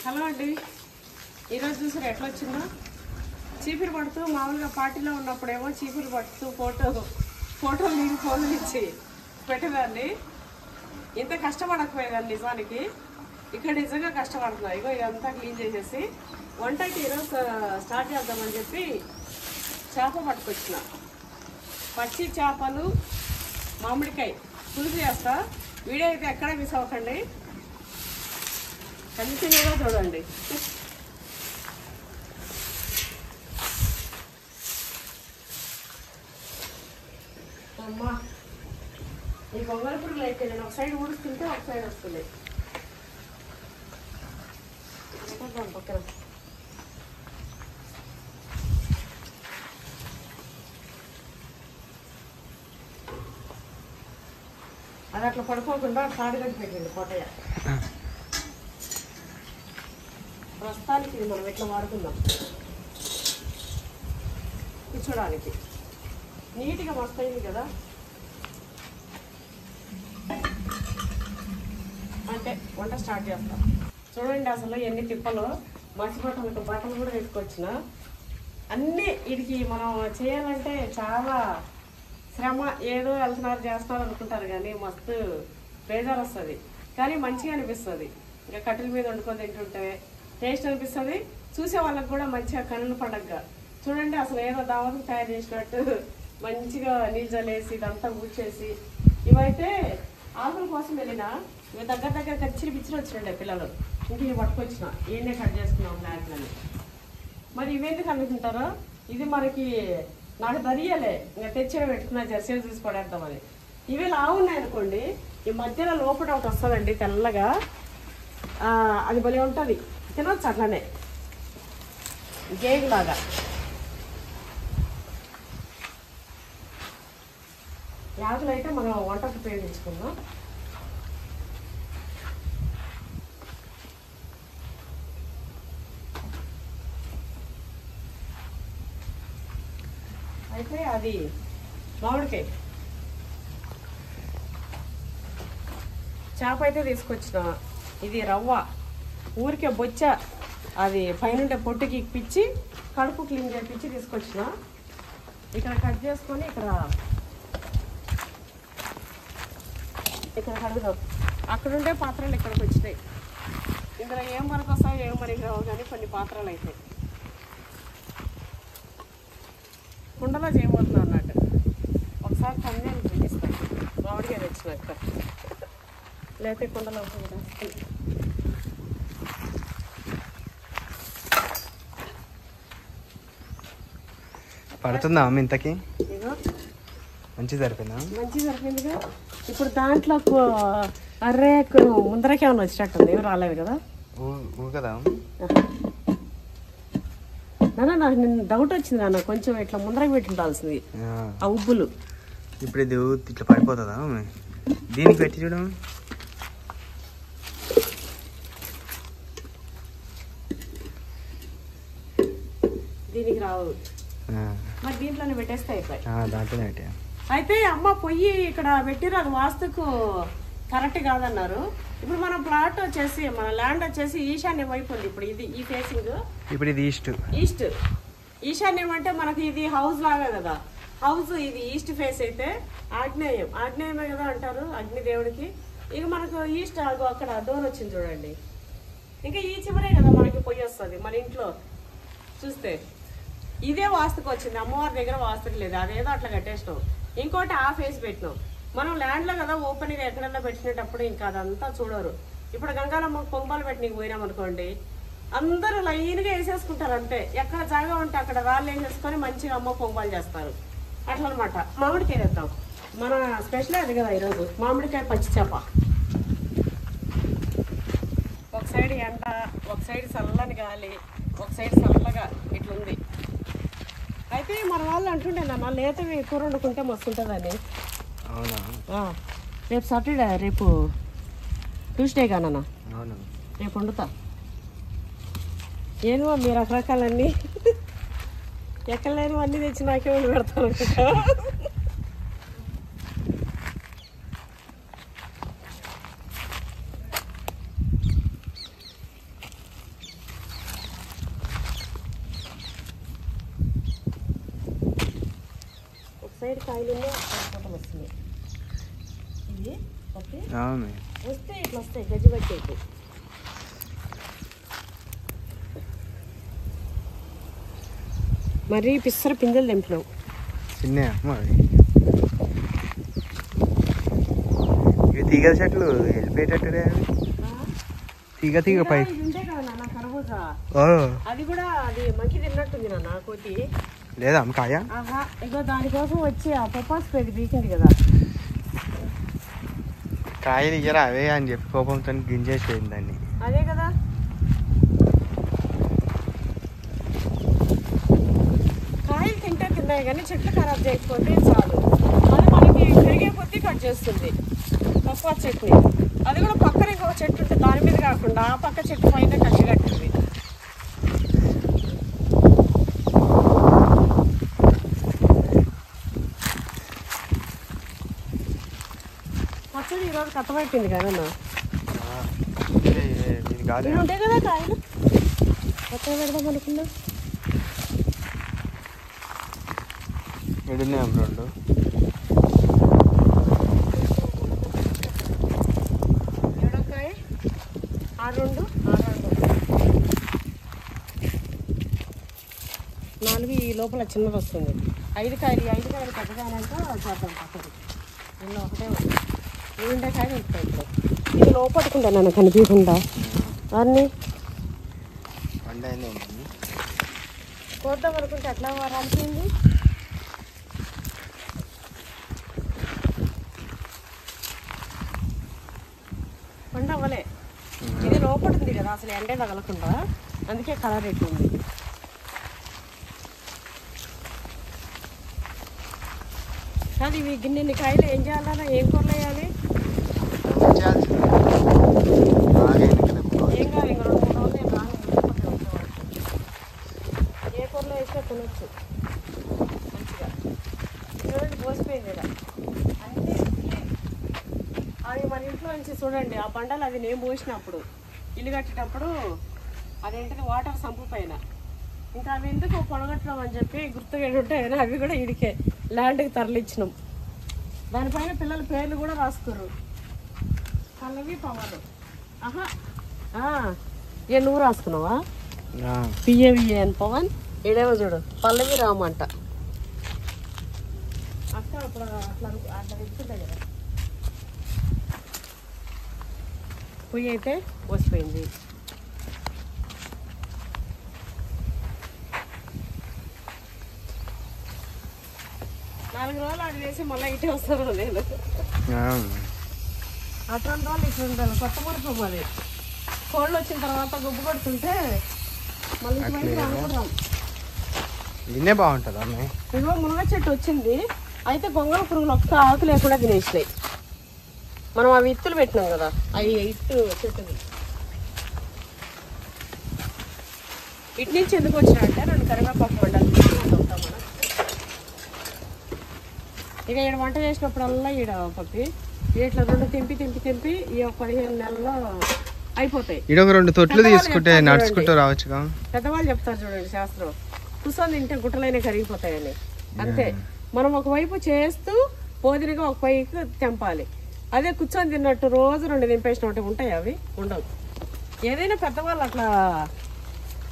Hello అండి, ఈరోజు చూసారు ఎట్లా వచ్చిందో. చీపురు పడుతూ మామూలుగా పార్టీలో ఉన్నప్పుడేమో చీపురు పడుతూ ఫోటోలు దిగి ఫోన్లు ఇచ్చి పెట్టేదాన్ని. ఇంత కష్టపడకపోయేదాన్ని నిజానికి. ఇక్కడ నిజంగా కష్టపడుతున్నా. ఇగో ఇదంతా క్లీన్ చేసేసి వంటకి ఈరోజు స్టార్ట్ చేద్దామని చెప్పి చేప పట్టుకొచ్చిన. పచ్చి చేపలు మామిడికాయ పులుసు చేస్తా. వీడియో అయితే ఎక్కడ మిస్ అవ్వకండి, కంటిన్యూగా చూడండి. అమ్మా, ఈ బొంగళ పురుగులు అయితే నేను ఒక సైడ్ ఊడుస్తుంటే ఒక సైడ్ వస్తుంది. పక్కన అది అట్లా పడుకోకుండా తాడుగడ్డి పెట్టండి కోటయ్య. ప్రస్తుతానికి ఇది మనం ఇట్లా వాడుకుందాం కూర్చోడానికి. నీట్గా మస్తు అయింది కదా. అంటే వంట స్టార్ట్ చేస్తాం. చూడండి అసలు ఎన్ని తిప్పలు. మర్చిపోతాం, బట్టలు కూడా వేసుకొచ్చిన. అన్నీ వీడికి మనం చేయాలంటే చాలా శ్రమ. ఏదో వెళ్తున్నారు చేస్తున్నారు అనుకుంటారు కానీ మస్తు బేజారు వస్తుంది. కానీ మంచిగా అనిపిస్తుంది. ఇంకా కట్టెల మీద వండుకొని తింటుంటే టేస్ట్ అనిపిస్తుంది. చూసే వాళ్ళకి కూడా మంచిగా కన్నుల పండగగా. చూడండి అసలు ఏదో దావతకు తయారు చేసినట్టు మంచిగా నీళ్ళు జల్లేసి ఇదంతా ఊడ్చేసి. ఇవైతే ఆకుల కోసం వెళ్ళినా ఇవి దగ్గర కచ్చిరి పిచ్చిరి వచ్చినండే పిల్లలు. ఇంక ఇవి పట్టుకొచ్చిన ఏనే కట్ చేసుకున్నాం నాట్లని. మరి ఇవేందుకు అనుకుంటారో. ఇది మనకి నాకు దరియలే, ఇంకా తెచ్చి పెట్టుకున్నా జెర్సీలు చూసి పడేద్దామని. ఇవి లావున్నాయి అనుకోండి, ఈ మధ్యలో లోపల ఒకటి వస్తుందండి తెల్లగా. అది భలే ఉంటుంది, తినొచ్చు అట్లనే గేగులాగా. యాకులు అయితే మనం వంటకు ఉపయోగించుకుందాం. అయితే అది మామిడికాయ చేప అయితే తీసుకొచ్చిన. ఇది రవ్వ ఊరికే బొచ్చ, అది పైనుండే పొట్టుకి ఇప్పించి కడుపు క్లీన్ చేయించి తీసుకొచ్చిన. ఇక్కడ కట్ చేసుకొని ఇక్కడ కడుగుదాం. అక్కడుండే పాత్రలు ఇక్కడికి వచ్చినాయి. ఇందులో ఏం మనకు వస్తాయో ఏం మనకి రావు కానీ కొన్ని పాత్రలు అయితే కుండలో చేయబోతున్నాను అన్నట్టు. ఒకసారి కంజాలు చూపిస్తాను మామిడిగా తెచ్చినాక, లేకపోతే కుండలో పడుతుందా అమ్మ ఇంతకి? మంచిగా సరిపోయిందా? మంచిగా సరిపోయిందిగా. ఇప్పుడు దాంట్లో అర్రే ముందరకి ఏమన్నా వచ్చినట్టుంది, ఏమి రాలేదు కదా. కదా నాన్న, నాకు నేను డౌట్ వచ్చింది నాన్న, కొంచెం ఇట్లా ముందరకి పెట్టి ఉండాల్సింది ఆ ఉబ్బులు. ఇప్పుడు ఇది ఇట్లా పడిపోతుందా? దీనికి పెట్టి చూడ. దీనికి రావు, మరి దీంట్లోనే పెట్టేస్తే అయిపోయి. దాంట్లోనే పెట్టా. అయితే అమ్మ పొయ్యి ఇక్కడ పెట్టిరు, అది వాస్తుకు కరెక్ట్ కాదన్నారు. ఇప్పుడు మన ప్లాట్ వచ్చేసి మన ల్యాండ్ వచ్చేసి ఈశాన్యం వైపు ఉంది. ఇప్పుడు ఇది ఈ ఫేసింగ్, ఇప్పుడు ఇది ఈస్ట్. ఈశాన్యం అంటే మనకి ఇది హౌస్ లాగా కదా. హౌస్ ఇది ఈస్ట్ ఫేస్ అయితే ఆగ్నేయమే కదా అంటారు అగ్నిదేవుడికి. ఇక మనకు ఈస్ట్ అక్కడ డోర్ వచ్చింది చూడండి. ఇంకా ఈ చివరే కదా మనకి పొయ్యి వస్తుంది మన ఇంట్లో చూస్తే. ఇదే వాస్తుకు వచ్చింది, అమ్మవారి దగ్గర వాస్తుకు లేదు. అదేదో అట్లా కట్టేసినాం. ఇంకోటి ఆ ఫేస్ పెట్టినాం. మనం ల్యాండ్లో కదా ఓపెన్గా ఎక్కడన్నా పెట్టినప్పుడు ఇంకా అదంతా చూడరు. ఇప్పుడు గంగాలమ్మ పొంపాలు పెట్టినకి పోయినాం అనుకోండి, అందరూ లైన్గా వేసేసుకుంటారు అంతే. ఎక్కడ జాగా ఉంటే అక్కడ రాళ్ళు వేసేసుకొని మంచిగా అమ్మ పొంపాలు చేస్తారు. అట్లా అనమాట. మామిడికాయ తెద్దాం, మన స్పెషల్ అది కదా ఈరోజు. మామిడికాయ పచ్చి చేప. ఒక సైడ్ ఎండ, ఒక సైడ్ చల్లని గాలి, ఒక సైడ్ చల్లగా ఇట్లుంది. అయితే మన వాళ్ళు అంటుండే నాన్న లేతవి కూర వండుకుంటే మస్తుంటుందని. రేపు సాటర్డే, రేపు ట్యూస్డే కానన్నా, రేపు వండుతా. ఏమో మీ రకరకాలన్నీ ఎక్కడ లేనివన్నీ తెచ్చి నాకే వండి పెడతాను. సైడ్ కాయలు ఫోటోలు వస్తున్నాయి. ఇవి ఓకే వస్తే ఇట్లా వస్తాయి గజ్జి పట్టేది. మరి పిස්සర పిందెలు తెంపినావు చిన్న ఇవి తీగల చెట్లు వెళ్ళిపోయేటట్టుగా తీగ తీగ పై ఉంటే కదా నాన్న కర్బూజా. అది కూడా అది మంచి తిన్నట్టుంది నాన్న కోతి. లేదా కాయ ఇగో దానికోసం వచ్చి ఆ పప్పాస్ పెట్టి బీకింది కదా. కాయలు ఇయ్యరా అవే అని చెప్పి కోపంతో గింజేసేది దాన్ని. అదే కదా కాయలు తింటే తిన్నాయి కానీ చెట్లు ఖరాబ్ చేయకపోతే చాలు. అది మనకి పెరిగే కొద్దీ కట్ చేస్తుంది పప్పాస్ చెట్టుని. అది కూడా పక్కన ఇంకొక చెట్టు ఉంటే దాని మీద కాకుండా ఆ పక్క చెట్టు పైన కట్టి కట్టింది. పచ్చడి ఈరోజు కట్టమైపోయింది కదా ఉంటాయి కదా కాయలు. పచ్చడి పెడదాం అనుకున్నా. రెండు ఏడొక్కాయ రెండు 4 ఈ లోపల చిన్నది వస్తుంది. 5 కాయలు పెద్దగానంట చేద్దాం పక్కది. నిన్న ఒకటే ఉండే కాయలు ఉంటాయి. ఇప్పుడు ఇది లోపట్టుకుంటా నన్ను కనిపించకుండా అన్నీ కోద్దాం అనుకుంటే ఎట్లా రాలిపోయింది. పండు అవ్వలే. ఇది లోపడుతుంది కదా అసలు ఎండే తగలకుండా, అందుకే కలర్ ఎక్కువ. కానీ ఇవి గిన్నెన్ని కాయలు ఏం చేయాలన్నా ఏం కూరలు వేయాలి? ఏం కాదు ఇంకా 2-3 రోజులు నేను రాను. ఏ కూరలో వేస్తే తినొచ్చు మంచిగా. చూడండి పోసిపోయింది ఇలా అన్నీ. అవి మన ఇంట్లో నుంచి చూడండి ఆ బండలు అది నేను పోసినప్పుడు ఇల్లు కట్టేటప్పుడు అదేంటిది వాటర్ సంపు పైన. ఇంకా అవి ఎందుకు పొడగట్టడం అని చెప్పి గుర్తుగా ఉంటాయని అవి కూడా ఇడికే ల్యాండ్కి తరలిచ్చినాం. దానిపైన పిల్లల పేర్లు కూడా రాసుకోరు. పల్లవి పవన్. ఏ నువ్వు రాసుకున్నావా? పిఏవిఎన్ పవన్. ఏడేమో చూడు పల్లవి రామ్ అంట. అక్క అప్పుడు అట్లా ఇచ్చుంటాయి కదా. పొయ్యి అయితే పోసిపోయింది. నాలుగు రోజులు ఆడ వేసి మళ్ళీ ఇటే వస్తాను నేను. అటువంటి వాళ్ళు ఇట్లా ఉండాలి. కొత్త మురుపు మరి కోళ్ళు వచ్చిన తర్వాత గుబ్బు కొడుతుంటే మళ్ళీ అనుకుంటాం. ఇన్నే బాగుంటుంది అమ్మాయి. ఇదిగో మునగ చెట్టు వచ్చింది. అయితే గొంగళ పురుగులు ఒక్క ఆకు లేకుండా తినేసినాయి. మనం అవి ఇత్తులు పెట్టినాం కదా, అవి ఇత్తు చెట్టుది. ఇటు నుంచి ఎందుకు వచ్చినాయంటే 2 కరివేపాకు మండలు ఉంటాం మనం. ఇక ఈడ వంట చేసినప్పుడల్లా ఈడ పప్పి ఇట్లా 2 తెంపి ఈ 15 నెలల్లో అయిపోతాయి. ఈడ 2 తొట్లు తీసుకుంటే నడుచుకుంటూ రావచ్చు. పెద్దవాళ్ళు చెప్తారు చూడండి శాస్త్రం, కూర్చొని తింటే గుట్టలైనా కరిగిపోతాయని. అంతే, మనం ఒకవైపు చేస్తూ పోదిరిగా ఒక పైకి తెంపాలి. అదే కూర్చొని తిన్నట్టు రోజు 2 తెంపేసినట్టు ఉంటాయి అవి ఉండవు. ఏదైనా పెద్దవాళ్ళు అట్లా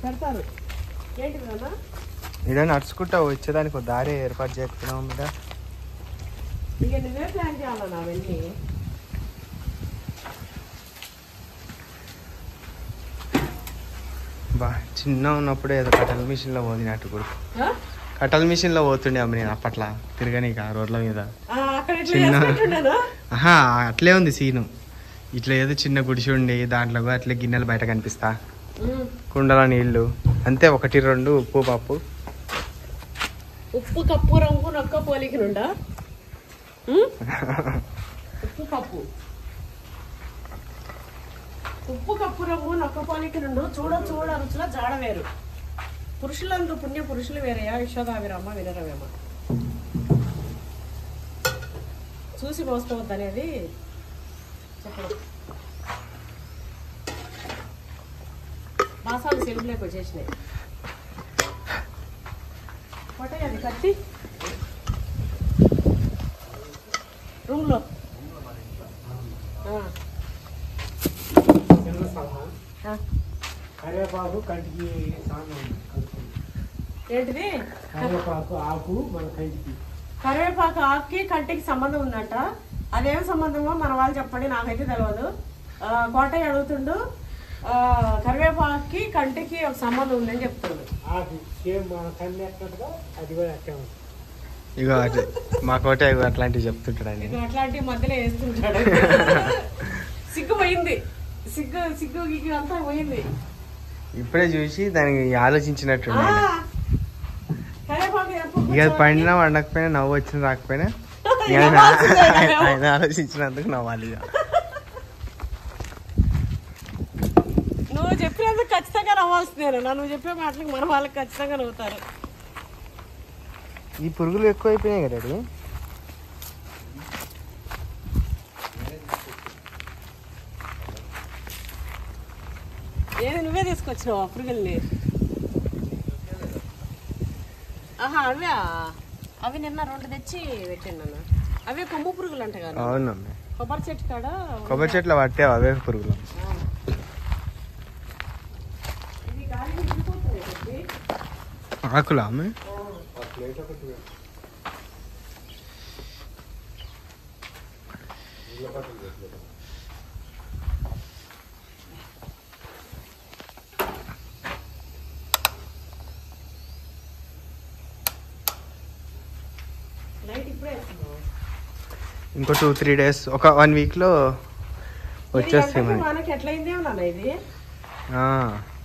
పెడతారు. ఏంటి కదా ఇడ నడుచుకుంటా వచ్చేదానికి ఒక దారి ఏర్పాటు చేస్తున్నాం మీద. ఇక నువ్వే ప్లాన్ చేయాలన్నా అవన్నీ. బా చిన్న ఉన్నప్పుడే ఏదో కట్టల మిషన్లో పోదినట్టు కూడా. కట్టల మిషన్లో పోతుండే అమ్మ నేను అప్పట్లో తిరగనీక రోడ్ల మీద. చిన్న అట్లే ఉంది సీను. ఇట్లా ఏదో చిన్న గుడిసి ఉండి దాంట్లో అట్లే గిన్నెలు బయట కనిపిస్తా, కుండల నీళ్ళు అంతే. 1-2 ఉప్పు పప్పు. ఉప్పు కప్పు రంగు నొక్క పోలికనుండా ఉప్పు కప్పు రంగు నొక్క పోలికనుండు. చూడ రుచుల జాడ వేరు. పురుషులందు పుణ్య పురుషులు వేరయ్యా యశోదావిరమ్మ వినరవేమ. చూసి మోసుకోవద్దు అనేది చెప్పడం. మాసాలు సెల్ఫ్లోకి వచ్చేసినాయి. ఒకటే అది కత్తి రూమ్లో కరివేపాకు కంటికి ఏంటిది కరివేపాకు ఆకు మన కంటికి కరివేపాకు ఆకుకి కంటికి సంబంధం ఉందంట. అదేం సంబంధమో మన వాళ్ళు చెప్పండి, నాకైతే తెలియదు. కోటయ్య అడుగుతుండు, కరివేపాకుకి కంటికి ఒక సంబంధం ఉందని చెప్తుండు. ఆకు సేమ్ మన కన్ను ఎక్కడగా అది కూడా ఎక్కే ఉంది. ఇగో మా కోటయ్య అట్లాంటివి చెప్తుంటాడు అని. ఇక అట్లాంటి మధ్యలో వేస్తుంటాడు. సిగ్గు పోయింది, సిగ్గు గిగ్గు అంతా పోయింది. ఇప్పుడే చూసి దానికి ఆలోచించినట్టు కరివేపాకు ఇక పండినా వండకపోయినా నవ్వు వచ్చిన రాకపోయినా ఆయన ఆలోచించినందుకు నవ్వాలి. నువ్వు చెప్పినందుకు ఖచ్చితంగా నవ్వాల్సిందే. నువ్వు చెప్పే మాటలకు మన వాళ్ళకి ఖచ్చితంగా నవ్వుతారు. ఈ పురుగులు ఎక్కువ అయిపోయినాయి కదా డాడీ. ఏది నువ్వే తీసుకొచ్చినావు ఆ పురుగుల్ని? ఆహా అవే, అవి నిన్న 2 తెచ్చి పెట్టండి అన్న. అవే కొమ్ము పురుగులు అంట కదా. అవునమ్మా, కొబ్బరి చెట్టు కాడ కొబ్బరి చెట్లు పట్టావు అవే పురుగులు. ఆకులా అమ్మ? ఇంకో 2-3 days, ఒక 1 weekలో వచ్చేస్తాయి మనకి ఎట్లయిందేమో నాన్న ఇది.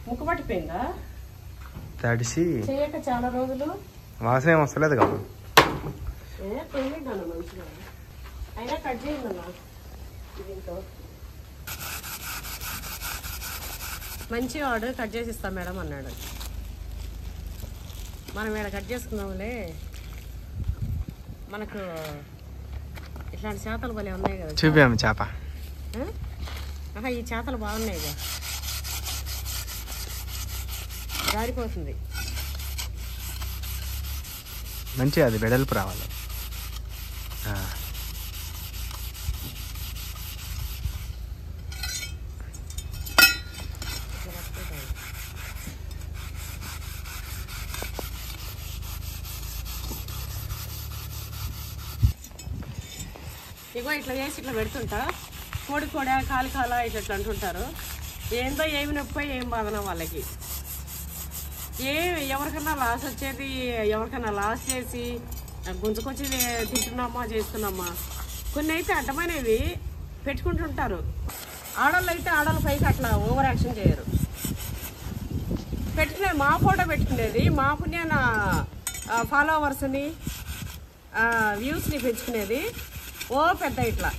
ముక్కు పట్టిపోయిందా? తడిసి చేయక చాలా రోజులు వాసన ఏం వస్తలేదు కదా. మంచిగా అయినా కట్ చేయండి అన్న. దీంతో మంచి వాడు కట్ చేసి ఇస్తాం మేడం అన్నాడు. మనం ఇక్కడ కట్ చేసుకుందాంలే, మనకు ఇట్లాంటి చేతలు భలే ఉన్నాయి కదా. చూపాము చేప. ఈ చేతలు బాగున్నాయి కదా, జారిపోతుంది. మంచిగా అది వెడల్పు రావాలి. ఇగో ఇట్లా చేసి ఇట్లా పెడుతుంటా. కోడి కాల ఇట్లా అంటుంటారు. ఏందో ఏమి నొప్పి ఏం బాధనో వాళ్ళకి. ఎవరికన్నా లాస్ వచ్చేది, ఎవరికన్నా లాస్ చేసి గుంజుకొచ్చి తింటున్నామా చేస్తున్నామా. కొన్ని అయితే అడ్డమైనవి పెట్టుకుంటుంటారు. ఆడవాళ్ళు అయితే ఆడవాళ్ళ పైకి అట్లా ఓవర్ యాక్షన్ చేయరు. పెట్టుకునేది మా ఫోటో పెట్టుకునేది, మా పుణ్యాన ఫాలోవర్స్ని వ్యూస్ని పెంచుకునేది. ఓ పెద్ద ఇట్లా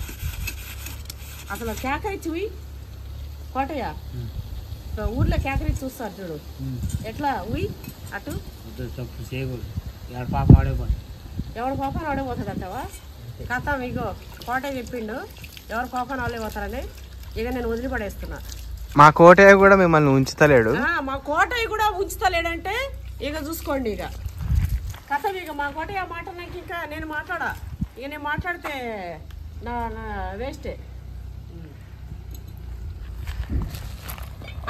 అసలు కేకరించి కోటయ్య ఊర్లో కేకరించి చూస్తారు చూడు, ఎట్లా ఉయ్ అటు ఎవరి పాపని ఆడేపోతాడు అంటావా? కథ ఇగో కోటయ్య చెప్పిండు, ఎవరి పాపని ఆడేపోతారని. ఇక నేను వదిలిపడేస్తున్నా. మా కోటయ్య కూడా మిమ్మల్ని ఉంచుతలేడు. మా కోటయ్య కూడా ఉంచుతలేడంటే ఇక చూసుకోండి. ఇక కథ ఇక మా కోటయ్య మాట నాకు ఇంకా నేను మాట్లాడా. ఇక నేను మాట్లాడితే నా వేస్టే.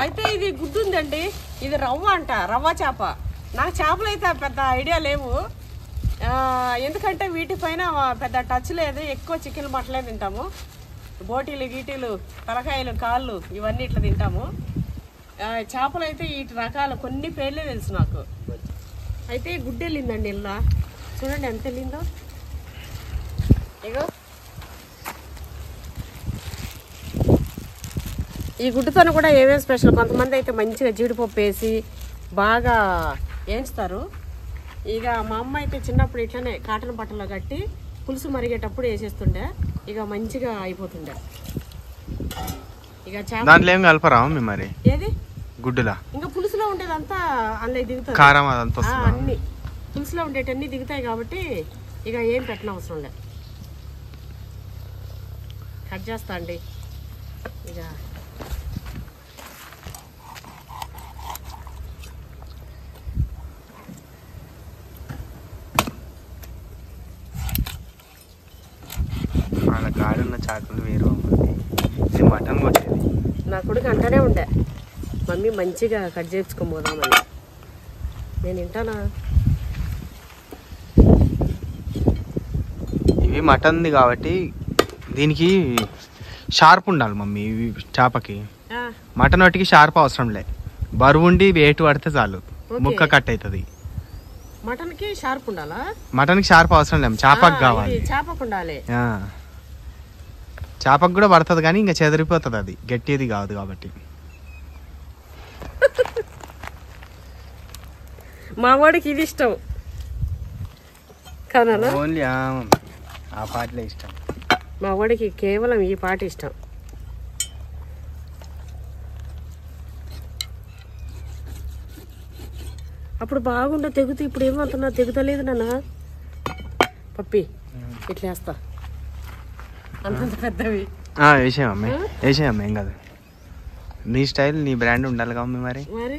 అయితే ఇది గుడ్డు ఉందండి, ఇది రవ్వ అంట, రవ్వ చేప. నాకు చేపలు అయితే పెద్ద ఐడియా లేవు, ఎందుకంటే వీటిపైన పెద్ద టచ్ లేదు. ఎక్కువ చికెన్ మటలే తింటాము. బోటీలు గీటీలు తలకాయలు కాళ్ళు ఇవన్నీ ఇట్లా తింటాము. చేపలు అయితే వీటి రకాలు కొన్ని పేర్లే తెలుసు నాకు. అయితే గుడ్డు వెళ్ళిందండి ఇలా చూడండి ఎంత వెళ్ళిందో. ఇగో ఈ గుడ్డుతో కూడా ఏమేమి స్పెషల్. కొంతమంది అయితే మంచిగా జీడిపప్పు వేసి బాగా వేయించుతారు. ఇక మా అమ్మ అయితే చిన్నప్పుడు ఇట్లనే కాటన్ బట్టలో కట్టి పులుసు మరిగేటప్పుడు వేసేస్తుండే, ఇక మంచిగా అయిపోతుండే. ఇక దాంట్లో ఏం కలపరా మరి? ఏది గుడ్డులా ఇంకా పులుసులో ఉండేదంతా అందులో దిగుతుంది. కారం అదంతా అన్ని పులుసులో ఉండేటన్ని దిగుతాయి కాబట్టి ఇక ఏం పెట్టనవసరం లేదు. కట్ చేస్తా అండి. ఇక కాకుండా వేరు ఇది మటన్ వచ్చేది. నా కొడుకు అంటానే ఉండే, మమ్మీ మంచిగా కట్ చేయించుకోబోదామని. నేను వింటానా? ఇవి మటన్ది కాబట్టి దీనికి షార్ప్ ఉండాలి మమ్మీ. ఇవి చేపకి మటన్ వాటికి షార్ప్ అవసరం లే, బరువు ఉండి వెయిట్ పడితే చాలు, ముక్క కట్ అవుతుంది. మటన్ కి షార్ప్ ఉండాలా? మటన్ కి షార్ప్ అవసరం లేదు, చేపకు కావాలి. చేపకు ఉండాలి. చేపకు కూడా పడుతుంది కానీ ఇంకా చెదిరిపోతుంది, అది గట్టిది కాదు కాబట్టి. మా వాడికి ఇది ఇష్టం కదా, ఓన్లీ ఆ పాటలే ఇష్టం. మా వాడికి కేవలం ఈ పాట ఇష్టం. అప్పుడు బాగుండే తెగుతూ, ఇప్పుడు ఏమంటున్నా తెగుతలేదు నాన్న. పప్పి ఇట్లా వేస్తా అంత పెద్దవి వేసేయమ్మ, వేసేయమ్మ, ఏం కాదు. నీ స్టైల్ నీ బ్రాండ్ ఉండాలి కదా మరి. మరి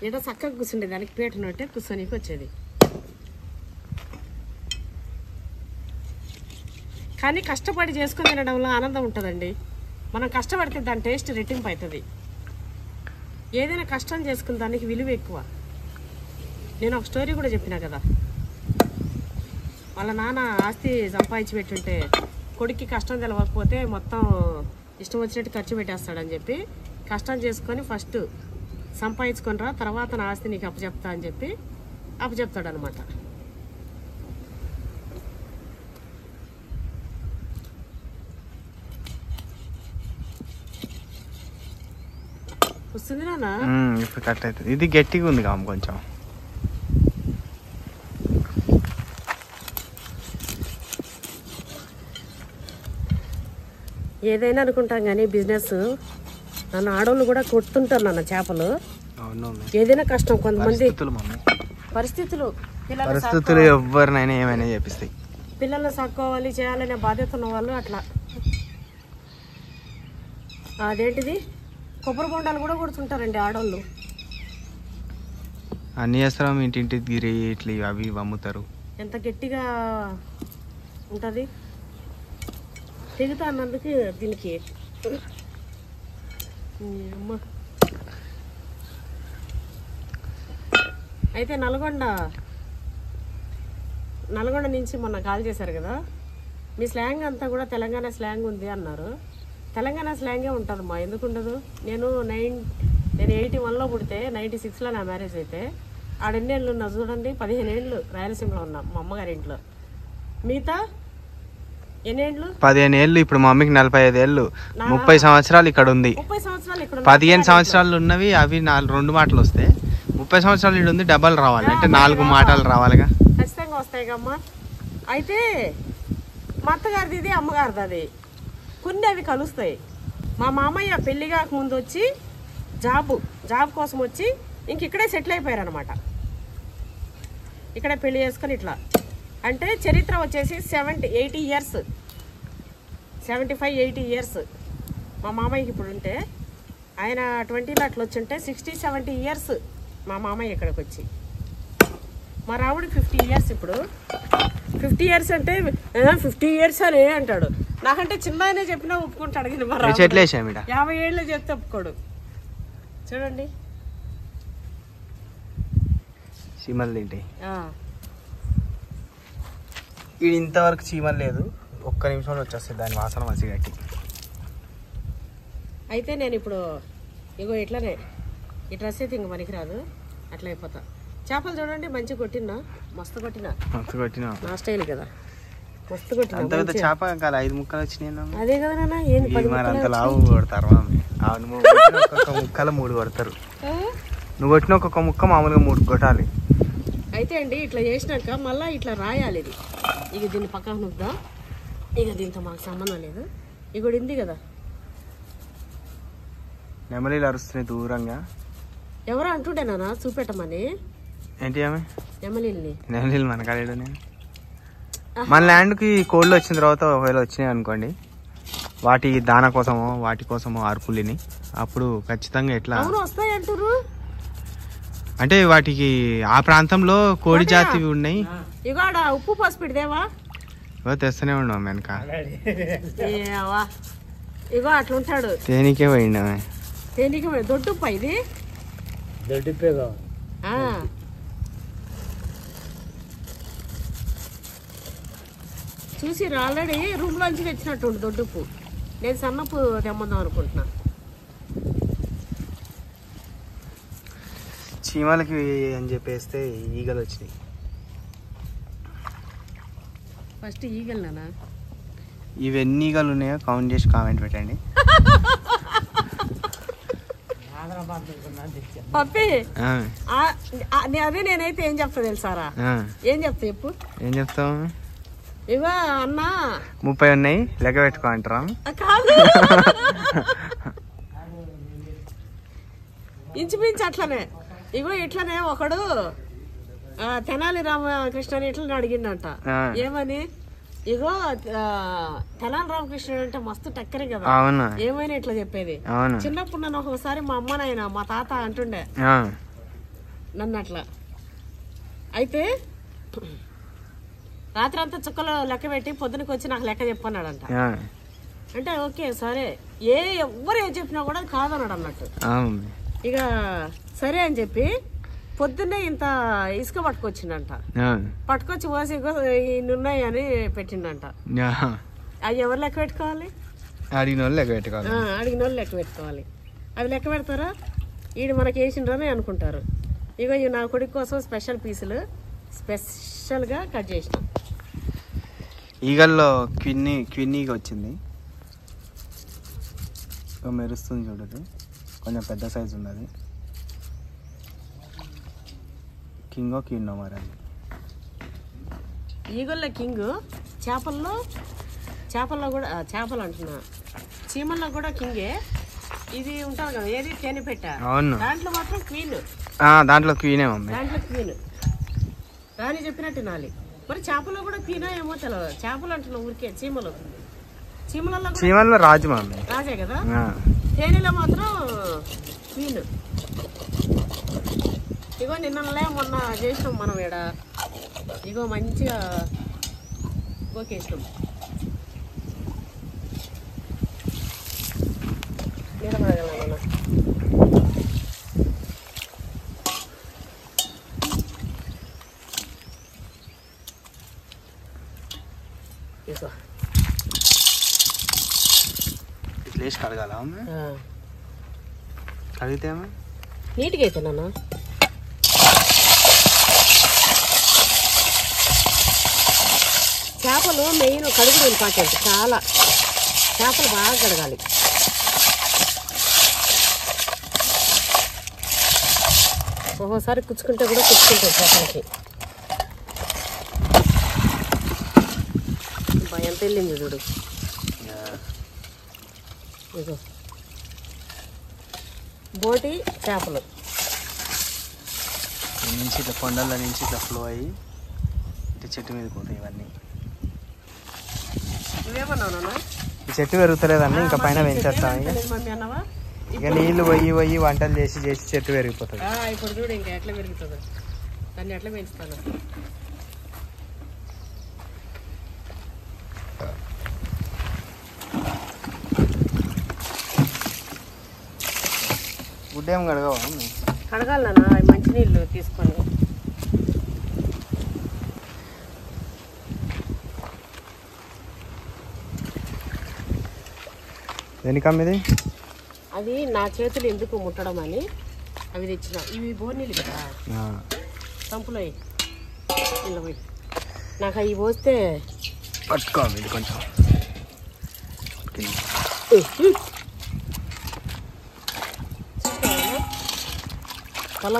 ఏదో చక్కగా కూర్చుండే దానికి పీటనట్టే కూర్చొనికి వచ్చేది. కానీ కష్టపడి చేసుకుని తినడంలో ఆనందం ఉంటుందండి. మనం కష్టపడితే దాని టేస్ట్ రెట్టింపు అవుతుంది. ఏదైనా కష్టం చేసుకున్న దానికి విలువ ఎక్కువ. నేను ఒక స్టోరీ కూడా చెప్పినా కదా, వాళ్ళ నాన్న ఆస్తి సంపాదించి పెట్టుంటే కొడుక్కి కష్టం తెలవకపోతే మొత్తం ఇష్టం వచ్చినట్టు ఖర్చు పెట్టేస్తాడని చెప్పి, కష్టం చేసుకొని ఫస్ట్ సంపాదించుకొని రా, తర్వాత నా ఆస్తి నీకు అప్పచెప్తా అని చెప్పి అప్పచెప్తాడు అనమాట. వస్తుంది నాన్న. ఇప్పుడు కట్ అవుతుంది. ఇది గట్టిగా ఉంది కామ్ కొంచెం. ఏదైనా అనుకుంటాం కానీ బిజినెస్, నన్ను ఆడవాళ్ళు కూడా కొడుతుంటారు నాన్న చేపలు. ఏదైనా కష్టం. కొంతమంది పరిస్థితులు ఎవరినైనా ఏమైనా చేపిస్తాయి. పిల్లల్ని సాక్కోవాలి, చేయాలనే బాధ్యత ఉన్న వాళ్ళు అట్లా. అదేంటిది, కొబ్బరి బొండాలు కూడా కొడుతుంటారండి ఆడవాళ్ళు. అన్ని చేస్తాం, ఇంటింటి గిరి ఇట్లా అవి అమ్ముతారు. ఎంత గట్టిగా ఉంటుంది. తెగుతా అన్నందుకు దీనికి అమ్మ. అయితే నల్గొండ నుంచి మొన్న కాల్ చేశారు కదా, మీ స్లాంగ్ అంతా కూడా తెలంగాణ స్లాంగ్ ఉంది అన్నారు. తెలంగాణ స్లాంగే ఉంటుందమ్మా, ఎందుకు ఉండదు? నేను 81లో పుడితే 96లో నా మ్యారేజ్ అయితే ఆడెన్నేళ్ళు ఉన్నా చూడండి, 15 ఏళ్ళు రాయలసీమలో ఉన్నా మా అమ్మగారి ఇంట్లో. మిగతా ఎన్నేళ్ళు? 15 ఏళ్ళు. ఇప్పుడు మా మమ్మీకి 45 ఏళ్ళు, 30 సంవత్సరాలు ఇక్కడ ఉంది. 30 సంవత్సరాలు ఇక్కడ, 15 సంవత్సరాలు ఉన్నవి అవి 2 మాటలు వస్తే, 30 సంవత్సరాలు ఇక్కడ ఉంది డబల్ రావాలి అంటే 4 మాటలు రావాలిగా. ఖచ్చితంగా వస్తాయి కమ్మా. అయితే మా అత్తగారిది ఇది, అమ్మగారిది అది, కొన్ని అవి కలుస్తాయి. మా మామయ్య పెళ్లి కాక ముందు వచ్చి జాబ్ కోసం వచ్చి ఇంక ఇక్కడే సెటిల్ అయిపోయారు అనమాట. ఇక్కడే పెళ్లి చేసుకొని ఇట్లా అంటే చరిత్ర వచ్చేసి 70-80 ఇయర్స్, 75-80 ఇయర్స్ మా మామయ్యకి ఇప్పుడు ఉంటే. ఆయన 20లో అట్లా వచ్చి ఉంటే 60-70 ఇయర్స్ మా మామయ్య ఇక్కడికి వచ్చి. మా రాముడికి 50 ఇయర్స్. ఇప్పుడు 50 ఇయర్స్ అంటే 50 ఇయర్స్ అని అంటాడు. నాకంటే చిన్న ఆయనే చెప్పినా ఒప్పుకుంటాడు. కానీ మా రాముడు 50 ఏళ్ళు చెప్తే ఒప్పుకోడు. చూడండి చీమలు తింటాయి. ఇది ఇంతవరకు చీమలు లేదు, ఒక్క నిమిషంలో వచ్చేస్తుంది దాని వాసన మంచి గట్టి. అయితే నేను ఇప్పుడు ఇగో ఇట్లానే ఈ డ్రెస్ అయితే ఇంక పనికిరాదు, అట్లా అయిపోతా. చేపలు చూడండి మంచిగా కొట్టినా, మస్తు కొట్టినా నా స్టైల్ కదా, మస్తు కొట్టినా. చేప 5 ముక్కలు వచ్చినాయి. అదే కదా నాన్న, ఏంది 10 అంత లావు కొడతారు. ముక్కలు 3 కొడతారు. నువ్వు కొట్టిన ఒక్కొక్క ముక్క మామూలుగా 3 కొట్టాలి. అయితే అండి ఇట్లా చేసినాక మళ్ళీ ఇట్లా రాయాలి. ఇది ఇక దీన్ని పక్కన నువ్వుదా, ఇక దీంతో మాకు సంబంధం లేదు. ఇక ఉంది కదా, నెమలీలు అరుస్తున్నాయి దూరంగా. ఎవరో అంటుండే నాన్న చూపెట్టమని. ఏంటి ఆమె? నెమలీలు మన కాలేడు. మన ల్యాండ్కి కోళ్ళు వచ్చిన తర్వాత ఒకవేళ వచ్చినాయి అనుకోండి, వాటి దాన కోసమో వాటి కోసమో అరుపులిని, అప్పుడు ఖచ్చితంగా ఎట్లా వస్తాయి అంటారు. అంటే వాటికి ఆ ప్రాంతంలో కోడి జాతివి ఉన్నాయి. ఇగో ఆడ ఉప్పు పసుపు పెడితేవా తెస్తూనే ఉన్నాం వెనక. ఇగో అట్లుంటాడు. తేనికే పోయిండా? తేనికే దొడ్డుప్ప ఇది. దొడ్డుప్పే కావాలి. చూసి ఆల్రెడీ రూమ్ లోంచి తెచ్చినట్టుండు దొడ్డుప్పు. నేను సన్నప్పు తెమ్మందాం అనుకుంటున్నా. చీమలకి అని చెప్పేస్తే ఈగలు వచ్చినాయి. ఫస్ట్ ఈగలనా? ఇవి ఎన్ని ఈగలు ఉన్నాయో కౌంట్ చేసి కామెంట్ పెట్టండి. పప్పి అదే నేనైతే ఏం చెప్తా తెలుసారా? ఏం చెప్తా చెప్పు. ఏం చెప్తావు? ఇవో అన్నా 30 ఉన్నాయి లెక్క పెట్టుకో అంటారా? కాదు, ఇంచుమించు అట్లనే. ఇగో ఇట్లనే ఒకడు తెనాలి రామకృష్ణ ఇట్లనే అడిగిండంట. ఏమని? ఇగో తెనాలి రామకృష్ణ అంటే మస్తు టక్కరే కదా, ఏమైనా ఇట్లా చెప్పేది. చిన్నప్పుడు నన్ను ఒకసారి మా అమ్మ నాయన మా తాత అంటుండే నన్ను అట్లా. అయితే రాత్రి అంతా చుక్కలు లెక్క పెట్టి పొద్దునకి వచ్చి నాకు లెక్క చెప్పన్నాడంట. అంటే ఓకే సరే, ఎవ్వరు ఏం చెప్పినా కూడా కాదన్నాడు అన్నట్టు. ఇక సరే అని చెప్పి పొద్దున్నే ఇంత ఇసుక పట్టుకొచ్చిండంట. పట్టుకొచ్చి పోసి ఇన్ని ఉన్నాయి అని పెట్టిండంట. అవి ఎవరు లెక్క పెట్టుకోవాలి? అడిగిన వాళ్ళు లెక్క పెట్టుకోవాలి. అడిగిన వాళ్ళు లెక్క పెట్టుకోవాలి. అది లెక్క పెడతారా? ఈడు మనకి వేసిండ్రని అనుకుంటారు. ఇగో ఇవి నా కొడుకు కోసం స్పెషల్ పీసులు స్పెషల్గా కట్ చేసిన. ఈగల్లో క్విన్నీగా వచ్చింది. మెరుస్తుంది చూడదు, కొంచెం పెద్ద సైజు ఉన్నది. కింగో క్వీనో మరి అది. ఈగల్లో కింగ్. చేపల్లో కూడా చేపలు అంటున్నా, చీమల్లో కూడా కింగే. ఇది ఉంటుంది కదా ఏది తేనె పెట్ట, దాంట్లో మాత్రం క్వీన్. దాంట్లో క్వీనే మమ్మీ. దాంట్లో క్వీన్ రాని చెప్పినట్టు నాలి. మరి చేపల్లో కూడా క్వీనా ఏమో తెలియదు. చేపలు అంటున్నా ఊరికే. చీమల్లో రాజు మమ్మీ, రాజే కదా. తేనెలో మాత్రం క్వీన్. ఇగో నిన్నలే మొన్న చేసినాం మనం ఈడ. ఇగో మంచిగా గోకేసినాం. నిలబడగలనా? ఇట్లా వేసి కడగాల? కడిగితే నీట్గా అవుతానా? చేపలు మెయిన్ కడుగుడు ఇంపార్టెంట్. చాలా చేపలు బాగా కడగాలి. ఒక్కోసారి కుచ్చుకుంటే కూడా కుచ్చుకుంటాయి చేపలకి. భయం పెళ్ళింది చూడు. ఇగో బోటి చేపలు నుంచి ఇట్లా కొండల నుంచి ఇట్లా ఫ్లో అయ్యి ఇట్లా చెట్టు మీద పోతాయి ఇవన్నీ. నువ్వేమన్నావునా? ఈ చెట్టు పెరుగుతలేదన్న, ఇంకా పైన పెంచేస్తాం. ఇక నీళ్లు పోయి వంటలు చేసి చెట్టు పెరిగిపోతుంది. ఇప్పుడు చూడు ఇంకా ఎట్లా పెరుగుతుంది, దాన్ని ఎట్లా పెంచుతాను. గుడ్డేం కడగవా? కడగాలన్నా మంచినీళ్ళు తీసుకొని. దేనికమ్మిది? అది నా చేతులు ఎందుకు ముట్టడం అని అవి తెచ్చిన. ఇవి బోర్నీళ్ళు కదా, సంపులో ఇలా పోయి నాకు అవి పోస్తే పట్టుకోవాలి. ఇది కొంచెం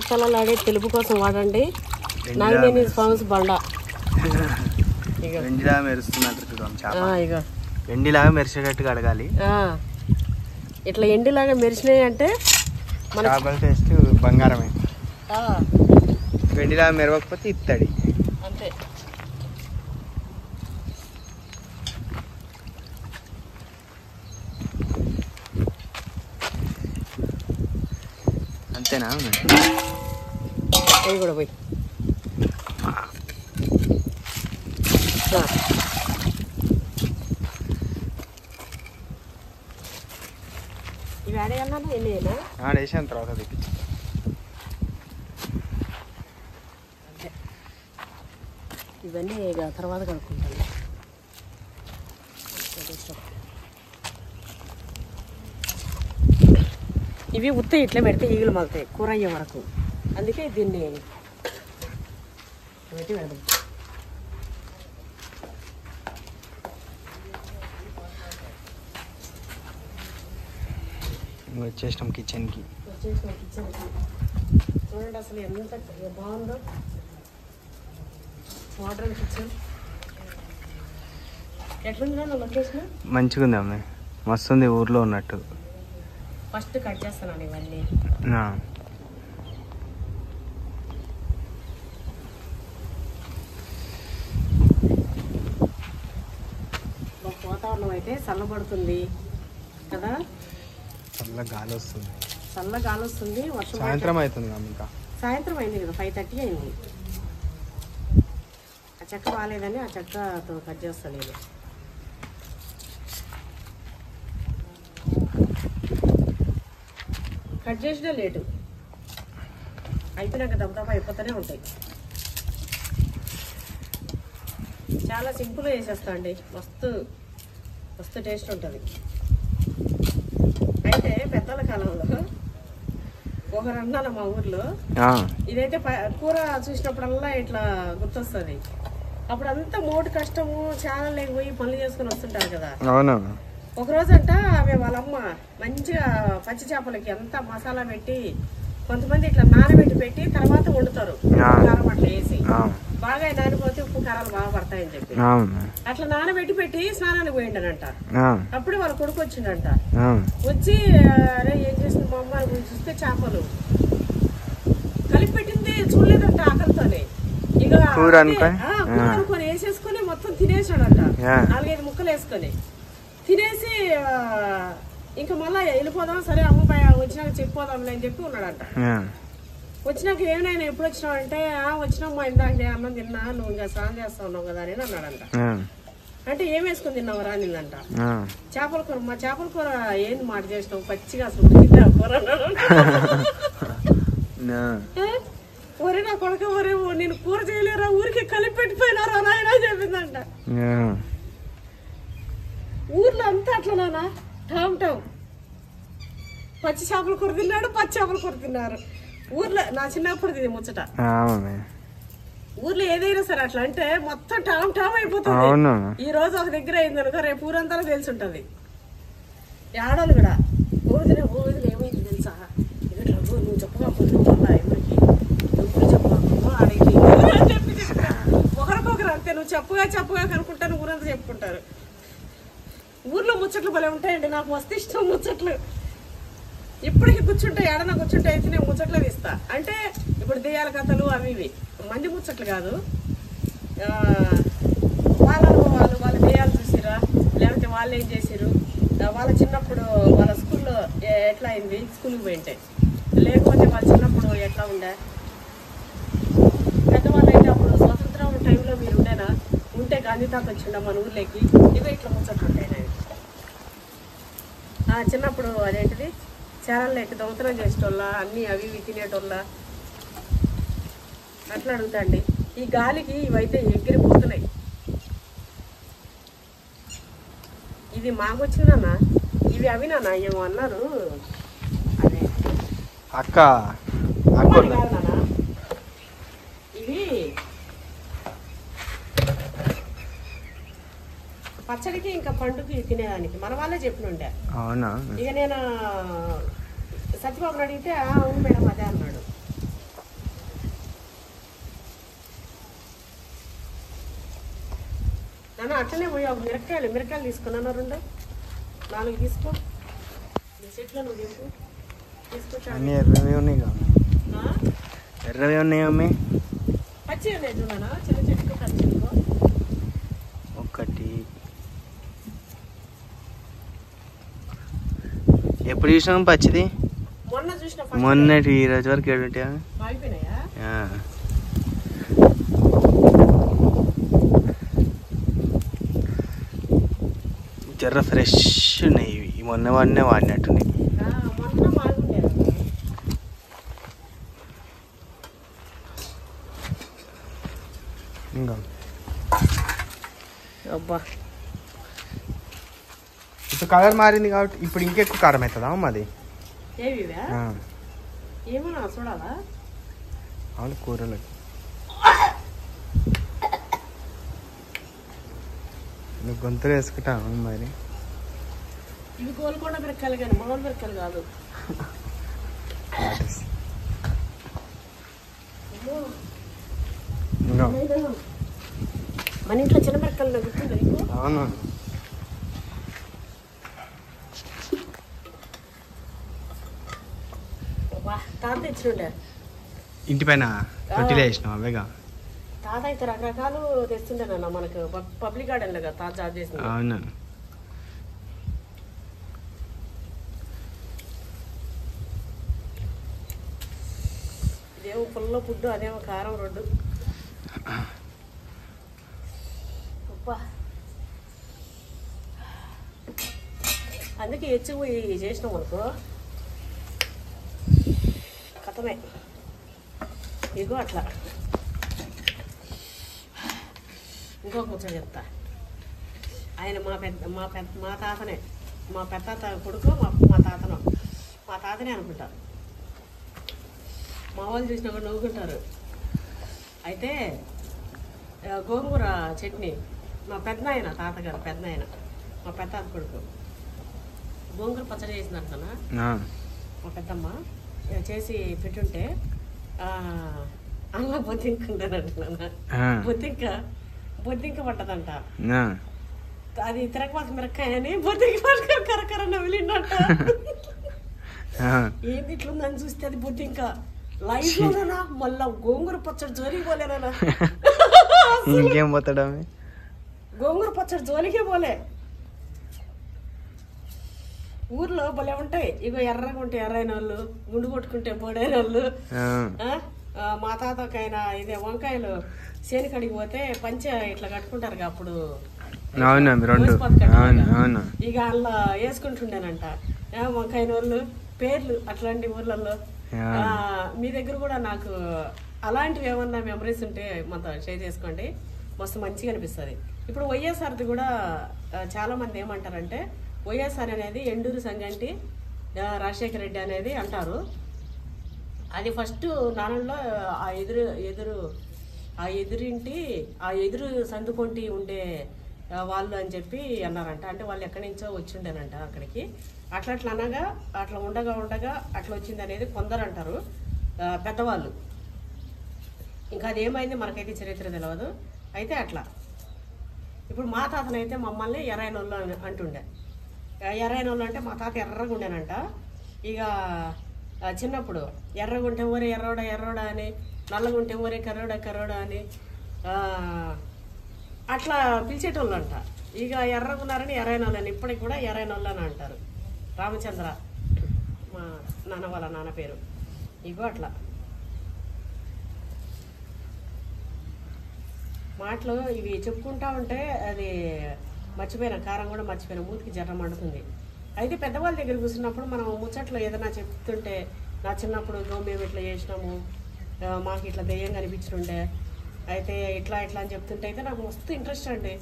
తలలాడే తెలుపు కోసం వాడండి నాగినేని స్వామి బండ. వెండిలా మెరుస్తున్నట్టు చూడండి. ఇక వెండిలాగా మెరిసేటట్టుగా అడగాలి. ఇట్లా ఎండిలాగా మెరిసినాయి అంటే మన చేపల టేస్ట్ బంగారమే. వెండిలాగా మెరవకపోతే ఇత్తడి అంతే. అంతేనా? అవి కూడా పోయి ఇవి ఆడేయన్నా ఎన్ని ఆడేసాను తర్వాత తెప్పించి ఇవన్నీ ఇక తర్వాత కనుక్కుంటాను. ఇవి ఉత్త ఇట్లా పెడితే ఈగలు మలుతాయి కూర అయ్యే వరకు, అందుకే దీన్ని పెట్టి పెడదాం. వచ్చేసినాం కిచెన్కి. చూడండి అసలు ఎంత బాగుందో మోడర్న్ కిచెన్. ఎట్లుందా లొకేషన్? మంచిగా ఉంది అమ్మాయి, మస్తు ఉంది, ఊర్లో ఉన్నట్టు. ఫస్ట్ కట్ చేస్తాను ఇవన్నీ. వాతావరణం అయితే చల్లబడుతుంది కదా, చల్ల గాలి వస్తుంది, చల్ల గాలి వస్తుంది. వర్షం సాయంత్రం అవుతుంది ఇంకా. సాయంత్రం అయింది కదా, 5:30 అయింది. ఆ చెక్క బాగాలేదని ఆ చెక్కతో కట్ చేస్తలేదు. కట్ చేసినా లేటు అయిపోయినాక దబ్బదబ్బా అయిపోతూనే ఉంటాయి. చాలా సింపుల్గా చేసేస్తా అండి, మస్తు మస్తు టేస్ట్ ఉంటుంది. అయితే పెద్దల కాలంలో ఒకరు అన్నాను మా ఊర్లో, ఇదైతే కూర చూసినప్పుడల్లా ఇట్లా గుర్తొస్తుంది. అప్పుడు అంతా మోటు కష్టము, చాలా లేకపోయి పనులు చేసుకుని వస్తుంటారు కదా. ఒకరోజు అంట ఆమె వాళ్ళమ్మ మంచిగా పచ్చి చేపలకి అంతా మసాలా పెట్టి, కొంతమంది ఇట్లా నానబెట్టి పెట్టి తర్వాత వండుతారు కారం అట్లా వేసి, బాగా నానిపోతే ఉప్పు కారాలు బాగా పడతాయని చెప్పి అట్లా నానబెట్టి పెట్టి స్నానానికి పోయిండనంట. అప్పుడే వాళ్ళ కొడుకు వచ్చిండంట. వచ్చి అరే ఏం చేసింది మా అమ్మ అని చూస్తే చేపలు కలిపి పెట్టింది చూడలేదంట ఆకలితోనే. ఇక కూర అనుకొని వేసేసుకొని మొత్తం తినేసాడంట, 4-5 ముక్కలు వేసుకొని తినేసి ఇంకా మళ్ళా వెళ్ళిపోదాం, సరే అమ్మాయి వచ్చినాక చెప్పిపోదాంలే అని చెప్పి ఉన్నాడంట. వచ్చినాక ఏమైనా ఎప్పుడు వచ్చినావు అంటే, వచ్చినామ్మా ఇందాక అన్నం తిన్నా, నువ్వు ఇంకా స్నానం చేస్తా ఉన్నావు కదా అని అన్నాడంట. అంటే ఏం వేసుకుని తిన్నావు రానిందంట. చేపల కూర. మా చేపల కూర ఏంది మాట చేసినావు, పచ్చిగా అసలు కూర అన్నాడు. ఒరే నా కొడుక, ఒరే నేను కూర చేయలేరా, ఊరికి కలిపి పెట్టిపోయినారా నాయన చెప్పిందంట. ఊర్లో అంతా అట్లనా టామ్ టామ్ పచ్చి చేపల కూర తిన్నాడు, పచ్చి చేపల కూర తిన్నారు ఊర్లో. నా చిన్నప్పుడు ఇది ముచ్చట. ఊర్లో ఏదైనా సరే అట్లా అంటే మొత్తం టామ్ టామ్ అయిపోతుంది. ఈ రోజు ఒక దగ్గర అయింది అనుకో, రేపు ఊరంతా తెలిసి ఉంటది. ఆడవాళ్ళు కూడా ఊరిదిన ఊరిది ఏమైంది తెలుసా, నువ్వు చెప్పగా మళ్ళా ఎవరికి ఎప్పుడు చెప్పాకు అడిగి చెప్పి ఒకరికొకరు అంతే, నువ్వు చెప్పగా కనుక్కుంటాను ఊరంతా చెప్పుకుంటారు. ఊర్లో ముచ్చట్లు భలే ఉంటాయండి, నాకు మస్తు ఇష్టం ముచ్చట్లు. ఇప్పటికి కూర్చుంటే ఏడన్నా కూర్చుంటే అయితే నేను ముచ్చట్లు తీస్తా. అంటే ఇప్పుడు దెయ్యాల కథలు అవి ఇవి, మంది ముచ్చట్లు కాదు. వాళ్ళ అనుభవాలు, వాళ్ళ దెయ్యాలు చూసిరా, లేకపోతే వాళ్ళు ఏం చేసిరు, వాళ్ళ చిన్నప్పుడు వాళ్ళ స్కూల్లో ఎట్లా అయింది, స్కూల్కి పోయింటే, లేకపోతే వాళ్ళ చిన్నప్పుడు ఎట్లా ఉండే, పెద్దవాళ్ళు అయితే అప్పుడు స్వతంత్రం టైంలో మీరు ఉండేనా, ఉంటే గాంధీ తాత వచ్చిండ మన ఊర్లోకి, ఇవే ఇట్లా ముచ్చట్లు ఉంటాయి. చిన్నప్పుడు అదేంటిది చారాల్లో ఎక్కి దొంగతనం చేసేటోళ్ళ, అన్నీ అవి ఇవి తినేటోళ్ళ అట్లా అడుగుతాండి. ఈ గాలికి ఇవైతే ఎగిరిపోతున్నాయి. ఇది మాకు వచ్చిందన్నా, ఇవి అవినా ఏమో అన్నారు. అదే అక్క కాదన్నా, ఇవి పచ్చడికి ఇంకా పండుకి తినేదానికి మన వాళ్ళే చెప్పినుండే. అవునా? ఇక నేను సత్యబాబుని అడిగితే అవును మేడం అదే అన్నాడు. నాన్న అట్లనే పోయి ఒక మిరకాయలు తీసుకున్నాను, 2-4 తీసుకో. చెట్లు నువ్వు తీసుకొచ్చా. ఎర్రవి ఉన్నాయి, ఎర్రవి ఉన్నాయి అమ్మి, పచ్చి ఉన్నాయి చూడనా, చిన్న చెట్టుకు పచ్చి ఒకటి. ఎప్పుడు చూసినాం పచ్చిది? మొన్న చూసిన, మొన్నటి ఈ రోజు వరకు అయిపోయినాయా? జర్ర ఫ్రెష్ ఉన్నాయి ఇవి మొన్న వాడినట్టున్నాయి. మొన్న బాగుండేది. ఇంకా అబ్బా ఇప్పుడు కలర్ మారింది కాబట్టి ఇప్పుడు ఇంకెక్కువ కారం అవుతుందా మాది? ఏవివా ఏమన్నా చూడాలా? అవును కూరలకు నువ్వు గొంతులు వేసుకుంటావు మరి. ఇవి కోలుకొండ మిరకాయలు కానీ మామూలు మిరకాయలు కాదు. మన ఇంట్లో చిన్న మిరకాయలు గుర్తుందా నీకు? అవును. తాత తెచ్చిండే ఇంటి పైన తొట్టిలో వేసినావు అవేగా? తాత అయితే రకరకాలు తెస్తుండేనన్న మనకు పబ్లిక్ గార్డెన్ లో తాత చార్జ్ చేసింది. అవును. ఇదేమో పుల్ల పుడ్డు, అదేమో కారం రొడ్డు. అందుకే పోయి చేసినాం అనుకో కథమే. ఇగో అట్లా ఇంకొక ముచ్చట చెప్తా. ఆయన మా తాతనే, మా పెద్ద కొడుకు, మా తాతనే అనుకుంటా. మా వాళ్ళు చూసినా కూడా నవ్వుకుంటారు. అయితే గోంగూర చట్నీ మా పెద్దనాయన, తాతగారు పెద్దనాయన, మా పెద్ద కొడుకు గోంగూర పచ్చడి చేసినట్టున్నా మా పెద్దమ్మ చేసి పెట్టుంటే అలా బొద్దింక ఉండేనంటున్నా. బొద్దింక పట్టదంట. అది తిరగపాత మిరక్కాయ అని బొద్దింక పట్టుకొని కరకర నవ్విలిందంట. ఏంది ఇట్లుందని చూస్తే అది బొద్దింక లైఫ్ లోనా మళ్ళా గోంగూర పచ్చడి జోలికి పోలేనా? ఇంకేం పోతాడా? గోంగూర పచ్చడి జోలికే పోలే. ఊర్లో భలే ఉంటాయి. ఇగో ఎర్రగా ఉంటే ఎర్రైన వాళ్ళు, గుండు కొట్టుకుంటే బోడైన వాళ్ళు. మా తాతకైనా ఇదే వంకాయలు చేను కడిగి పోతే పంచ ఇట్లా కట్టుకుంటారు అప్పుడు. ఇక అందులో వేసుకుంటుండేనంట వంకాయన వాళ్ళు పేర్లు అట్లాంటి ఊర్లలో. మీ దగ్గర కూడా నాకు అలాంటివి ఏమన్నా మెమరీస్ ఉంటే మాతో షేర్ చేసుకోండి. మస్తు మంచిగా అనిపిస్తుంది. ఇప్పుడు వైఎస్ఆర్ది కూడా చాలా మంది ఏమంటారంటే వైఎస్ఆర్ అనేది ఎండూరు సంగంటి రాజశేఖర రెడ్డి అనేది అంటారు. అది ఫస్ట్ నాన్నలో ఆ ఎదురు సందుకొంటి ఉండే వాళ్ళు అని చెప్పి అన్నారంట. అంటే వాళ్ళు ఎక్కడి నుంచో వచ్చిండేనంట అక్కడికి. అట్లా అనగా అట్లా ఉండగా అట్లా వచ్చింది అనేది కొందరు అంటారు పెద్దవాళ్ళు. ఇంకా అదేమైంది మనకైతే చరిత్ర తెలియదు. అయితే అట్లా ఇప్పుడు మా తాతనైతే మమ్మల్ని ఎర్రైనోళ్ళు అంటుండే. ఎర్రైనోళ్ళు అంటే మా తాత ఎర్రగా ఉండేనంట. ఇక చిన్నప్పుడు ఎర్రగుంటే ఊరే ఎర్రోడా అని, నల్లగుంటే ఊరే కర్రోడా అని అట్లా పిలిచేటోళ్ళు అంట. ఇక ఎర్రగున్నారని ఎర్రైనోళ్ళని ఇప్పటికి కూడా ఎర్రైనోళ్ళు అని అంటారు. రామచంద్ర మా నాన్న వాళ్ళ నాన్న పేరు. ఇగో అట్లా మాటలు ఇవి చెప్పుకుంటా ఉంటే అది మర్చిపోయిన కారం కూడా మర్చిపోయిన మూతికి జర్ర మండుతుంది. అయితే పెద్దవాళ్ళ దగ్గర కూర్చున్నప్పుడు మనం ముచ్చట్లో ఏదైనా చెప్తుంటే నా చిన్నప్పుడు మేము ఇట్లా చేసినాము, మాకు ఇట్లా దెయ్యం కనిపించుండే, అయితే ఇట్లా అని చెప్తుంటే అయితే నాకు మస్తు ఇంట్రెస్ట్ అండి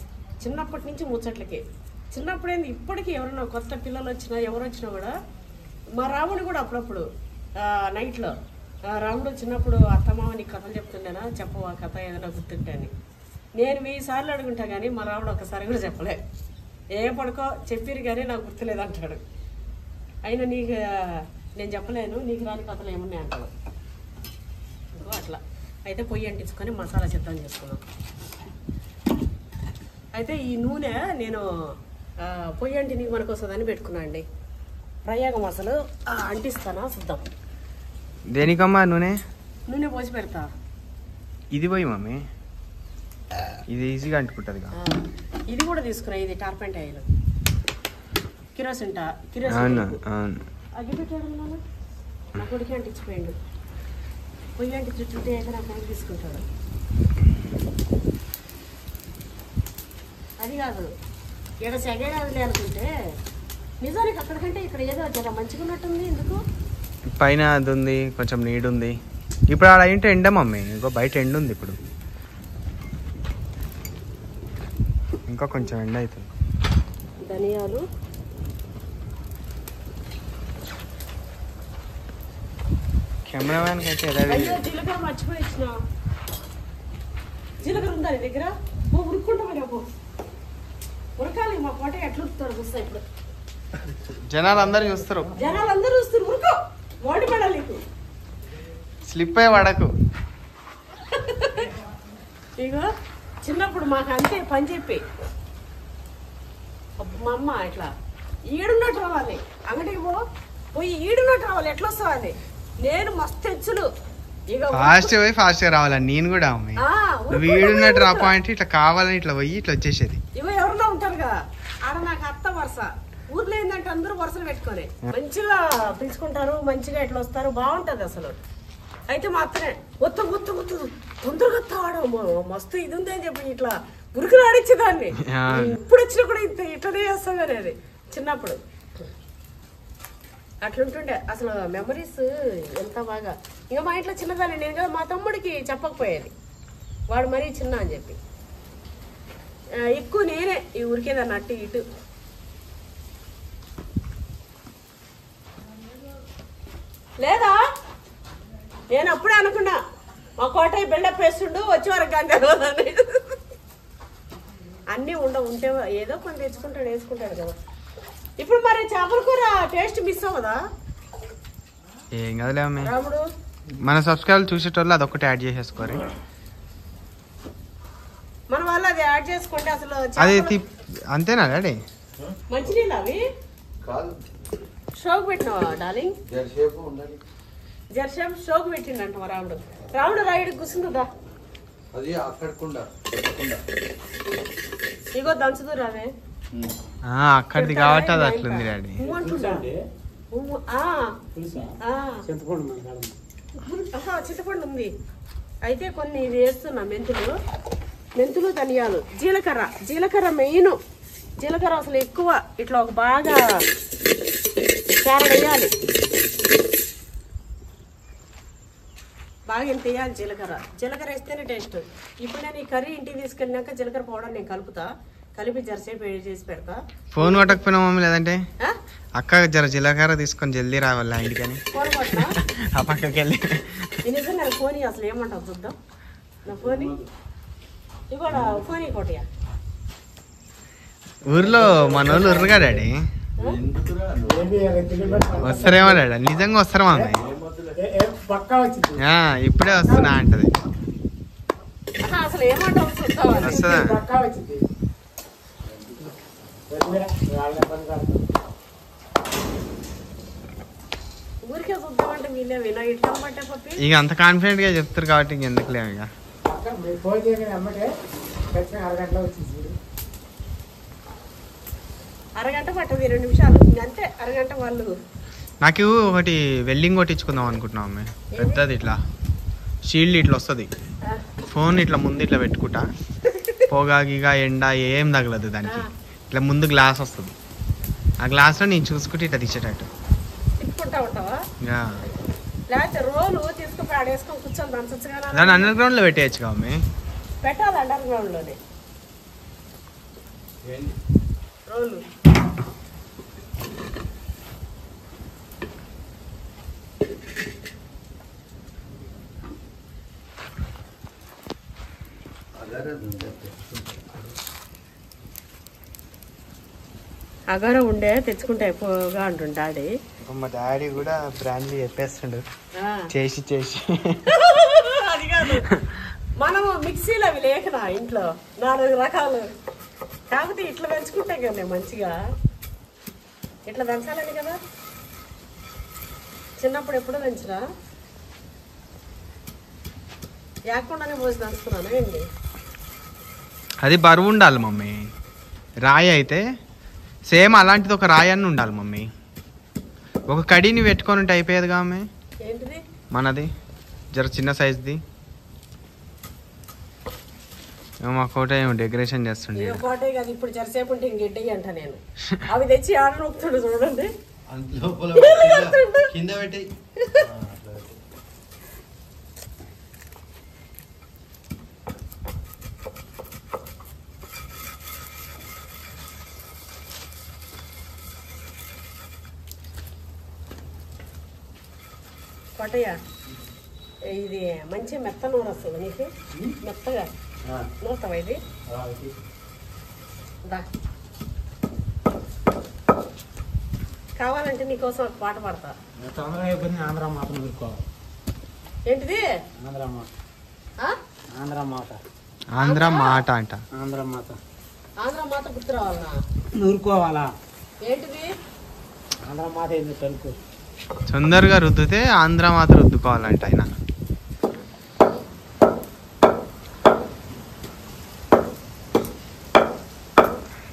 చిన్నప్పటి నుంచి ముచ్చట్లకి. చిన్నప్పుడు ఏంది ఇప్పటికీ ఎవరైనా కొత్త పిల్లలు వచ్చినా ఎవరు వచ్చినా కూడా మా రాముడు కూడా అప్పుడప్పుడు నైట్లో రాముడు చిన్నప్పుడు అత్తమామ నీకు కథలు చెప్తుండేనా, చెప్పవా కథ ఏదైనా గుర్తుంటే అని. నేను 1000 సార్లు అడుగుంటా కానీ మా రాముడు ఒక్కసారి కూడా చెప్పలే. ఏ పడుకో చెప్పిరు కానీ నాకు గుర్తులేదంటాడు. అయినా నీకు నేను చెప్పలేను, నీకు రాని కథలు ఏమున్నాయి అంటాడు. ఇంకో అట్లా అయితే పొయ్యి అంటించుకొని మసాలా సిద్ధం చేసుకున్నాం. అయితే ఈ నూనె నేను పొయ్యి అంటిని మనకు వస్తుందని పెట్టుకున్నా అండి. ప్రయాగం అసలు అంటిస్తానా సిద్ధం. దేనికమ్మా నూనె పోసి పెడతా. ఇది పోయి మమ్మీ ఇది ఈజీగా అంటుకుంటుంది. ఇది కూడా తీసుకురా, ఇది టార్పెంట్ ఆయిల్ కిరోసిన్ అవును అగ్గి పెట్టాడు నాన్న, నా కొడుకు అంటించిపోయాడు. పొయ్యి అంటే చుట్టూ అయితే నాకు ఆయన తీసుకుంటాడు. అది కాదు ఇక్కడ సెగేది అనుకుంటే నిజానికి అక్కడికంటే ఇక్కడ ఏదో చాలా మంచిగా ఉన్నట్టుంది. ఎందుకు పైన అది ఉంది, కొంచెం నీడు ఉంది. ఇప్పుడు ఆడ ఏంటో ఎండ మమ్మీ, ఇంకో బయట ఎండ ఉంది. ఇప్పుడు ఇంకా కొంచెం ఎండ అవుతుంది. ధనియాలు, కెమెరామ్యాన్ అయితే అయ్యో జీలకర్ర మర్చిపోయి ఇచ్చిన. జీలకర్ర ఉందా నీ దగ్గర? ఉరుక్కుంటాం రేపు ఉరకాలి. మా కోట ఎట్లా ఉరుకుతారు చూస్తా. ఇప్పుడు జనాలు అందరు చూస్తారు, జనాలు అందరూ చూస్తారు. ఉరుకో ఓడి పడాలి నీకు. స్లిప్ అయ్యి పడకు. ఇగో చిన్నప్పుడు మాకు అంతే పని చెప్పి మా అమ్మ ఇట్లా ఈడున్నట్టు రావాలి, అంగడికి పోయి ఈడున్నట్టు రావాలి. ఎట్లా వస్తావు అది? నేను మస్తు తెచ్చులు ఇక ఫాస్ట్ పోయి ఫాస్ట్ గా రావాలి. నేను కూడా అమ్మాయి నువ్వు వీడున్నట్టు రా పాయింట్ ఇట్లా కావాలని ఇట్లా పోయి ఇట్లా వచ్చేసేది. ఇగో ఎవరిలో ఉంటారు కదా ఆడ నాకు అత్త వరుస. ఊర్లో ఏంటంటే అందరూ వరుసలు పెట్టుకొని మంచిగా పిలుచుకుంటారు, మంచిగా ఎట్లా వస్తారు, బాగుంటది అసలు. అయితే మా అత్తనే ఒత్తు ఒత్తు ఒత్తు తొందరగా తావడం మస్తు ఇది ఉంది అని చెప్పి ఇట్లా ఉరికి ఆడిచ్చేదాన్ని. ఇప్పుడు వచ్చినా కూడా ఇట్లనే చేస్తాం అనేది చిన్నప్పుడు. అట్లుంటుండే అసలు మెమరీస్ ఎంత బాగా. ఇంకా మా ఇంట్లో చిన్నదాన్ని నేను కదా, మా తమ్ముడికి చెప్పకపోయేది, వాడు మరీ చిన్న అని చెప్పి. ఎక్కువ నేనే ఈ ఉరికేదాన్ని అటు ఇటు. లేదా నేను అప్పుడే అనుకున్నా మా కోటయ్య బిల్డప్ వేస్తుండు వచ్చే వరకు కానీ అన్నీ ఉంటే ఏదో కొన్ని తెచ్చుకుంటాడు వేసుకుంటాడు కదా. ఇప్పుడు మరి చేపల కూర టేస్ట్ మిస్ అవ్వదా? ఏం కదలే అమ్మాయి, రాముడు మన సబ్స్క్రైబ్ చూసేటోళ్ళు అదొకటి యాడ్ చేసేసుకోరు. మన వాళ్ళు అది యాడ్ చేసుకుంటే అసలు అది అంతేనా డాడీ? మంచినీళ్ళు అవి షోకు పెట్టినావా డార్లింగ్? జర్సేపు షోకు పెట్టిండంట మా రాముడు. రాముడు రాయుడు కూర్చుందా? ఇగో దంచుదు రావే. అక్కడిది కాబట్టి అది అట్లుంది డాడీ. చింతపండు ఉంది. అయితే కొన్ని వేస్తున్నా మెంతులు ధనియాలు, జీలకర్ర మెయిన్. జీలకర్ర అసలు ఎక్కువ ఇట్లా ఒక బాగా వేయాలి, బాగా ఎంత వేయాలి జీలకర్ర వేస్తేనే టేస్ట్. ఇప్పుడు నేను ఈ కర్రీ ఇంటికి తీసుకెళ్ళినాక జీలకర్ర పౌడర్ నేను కలుపుతా, కలిపి జరసేపు వేడి చేసి పెడతా. ఫోన్ కొట్టకపోయినా మమ్మీ, లేదంటే అక్క జర జీలకర్ర తీసుకొని జల్దీ రావాలా ఇంటికని ఫోన్ కొట్టా ఆ పక్కకి వెళ్ళి. నిజం నేను ఫోన్ అసలు ఏమంటావు చూద్దాం. నా ఫోన్ ఇవ్వడా? ఫోన్ కొట్టయా? ఊర్లో మన వాళ్ళు ఉర్రుగా డాడీ వస్తారేమో డాడీ, నిజంగా వస్తారా మమ్మీ? ఇప్పుడే వస్తున్నా అంటది. అసలు ఏమంటావు చూద్దాం. వస్తుందా? ఊరికే చూద్దామంటే వీళ్ళే వినా ఇట్లా పట్టే పప్పి. ఇక అంత కాన్ఫిడెంట్ గా చెప్తారు కాబట్టి ఇంకెందుకు లేవు. ఇక అరగంట పట్టదు, 20 నిమిషాలు అంతే. అరగంట వాళ్ళు. నాకు ఒకటి వెల్డింగ్ కొట్టించుకుందాం అనుకుంటున్నాం అమ్మాయి, పెద్దది ఇట్లా షీల్డ్ ఇట్లా వస్తుంది. ఫోన్ ఇట్లా ముందు ఇట్లా పెట్టుకుంటా, పొగ ఎండ ఏం తగలదు దానికి. ఇట్లా ముందు గ్లాస్ వస్తుంది, ఆ గ్లాస్లో నేను చూసుకుంటే ఇట్లా తీసేటట్టు తిప్పుకుంటా ఉంటావా? లేకపోతే రోలు తీసుకుని ఆడేసుకొని కూర్చొని దంచచ్చు కదా. దాన్ని అండర్ గ్రౌండ్ లో పెట్టేయచ్చు అమ్మాయి. పెట్టాలి అండర్ గ్రౌండ్ లోనే రోలు. అగారం ఉండే తెచ్చుకుంటే అయిపోగా అంటుండు డాడీ. మా డాడీ కూడా బ్రాండ్ చెప్పేస్తుండు చేసి చేసి. అది కాదు, మనము మిక్సీలు అవి లేకనా ఇంట్లో 4 రకాలు. కాకపోతే ఇట్లా పెంచుకుంటాం కదా మంచిగా, ఇట్లా పెంచాలని కదా. చిన్నప్పుడు ఎప్పుడో పెంచరా? లేకుండానే పోసి దంచుకున్నాను ఏంటి? అది బరువు ఉండాలి మమ్మీ. రాయి అయితే సేమ్ అలాంటిది ఒక రాయి అన్న ఉండాలి మమ్మీ. ఒక కడీని పెట్టుకొని ఉంటే అయిపోయేదిగా అమ్మాయి. ఏంటిది మనది జర చిన్న సైజ్ది మా కోట ఏమో డెకరేషన్ చేస్తుండే కోటే కాదు ఇప్పుడు జరసేపు ఉంటే ఇంకెడ్డి అంట నేను అవి తెచ్చి ఆడ నొక్కుతాడు చూడండి కింద పెట్టి కోటయ్య ఇది మంచి మెత్త నూనె వస్తుంది నీకు మెత్తగా నూరుతావా ఇది దా కావాలంటే నీకోసం ఒక పాట పాడతా తొందరగా అయిపోయింది. ఆంధ్ర మాత నూరుకోవాలి. ఏంటిది ఆంధ్ర మాత ఆ? ఆంధ్ర మాత ఆంధ్ర మాట అంట ఆంధ్ర మాత ఆంధ్ర మాత గుర్తు రావాలనా నూరుకోవాలా? ఏంటిది ఆంధ్ర మాత ఏంది తలుపు తొందరగా రుద్దితే ఆంధ్ర మాత్రం రుద్దుకోవాలంట ఆయన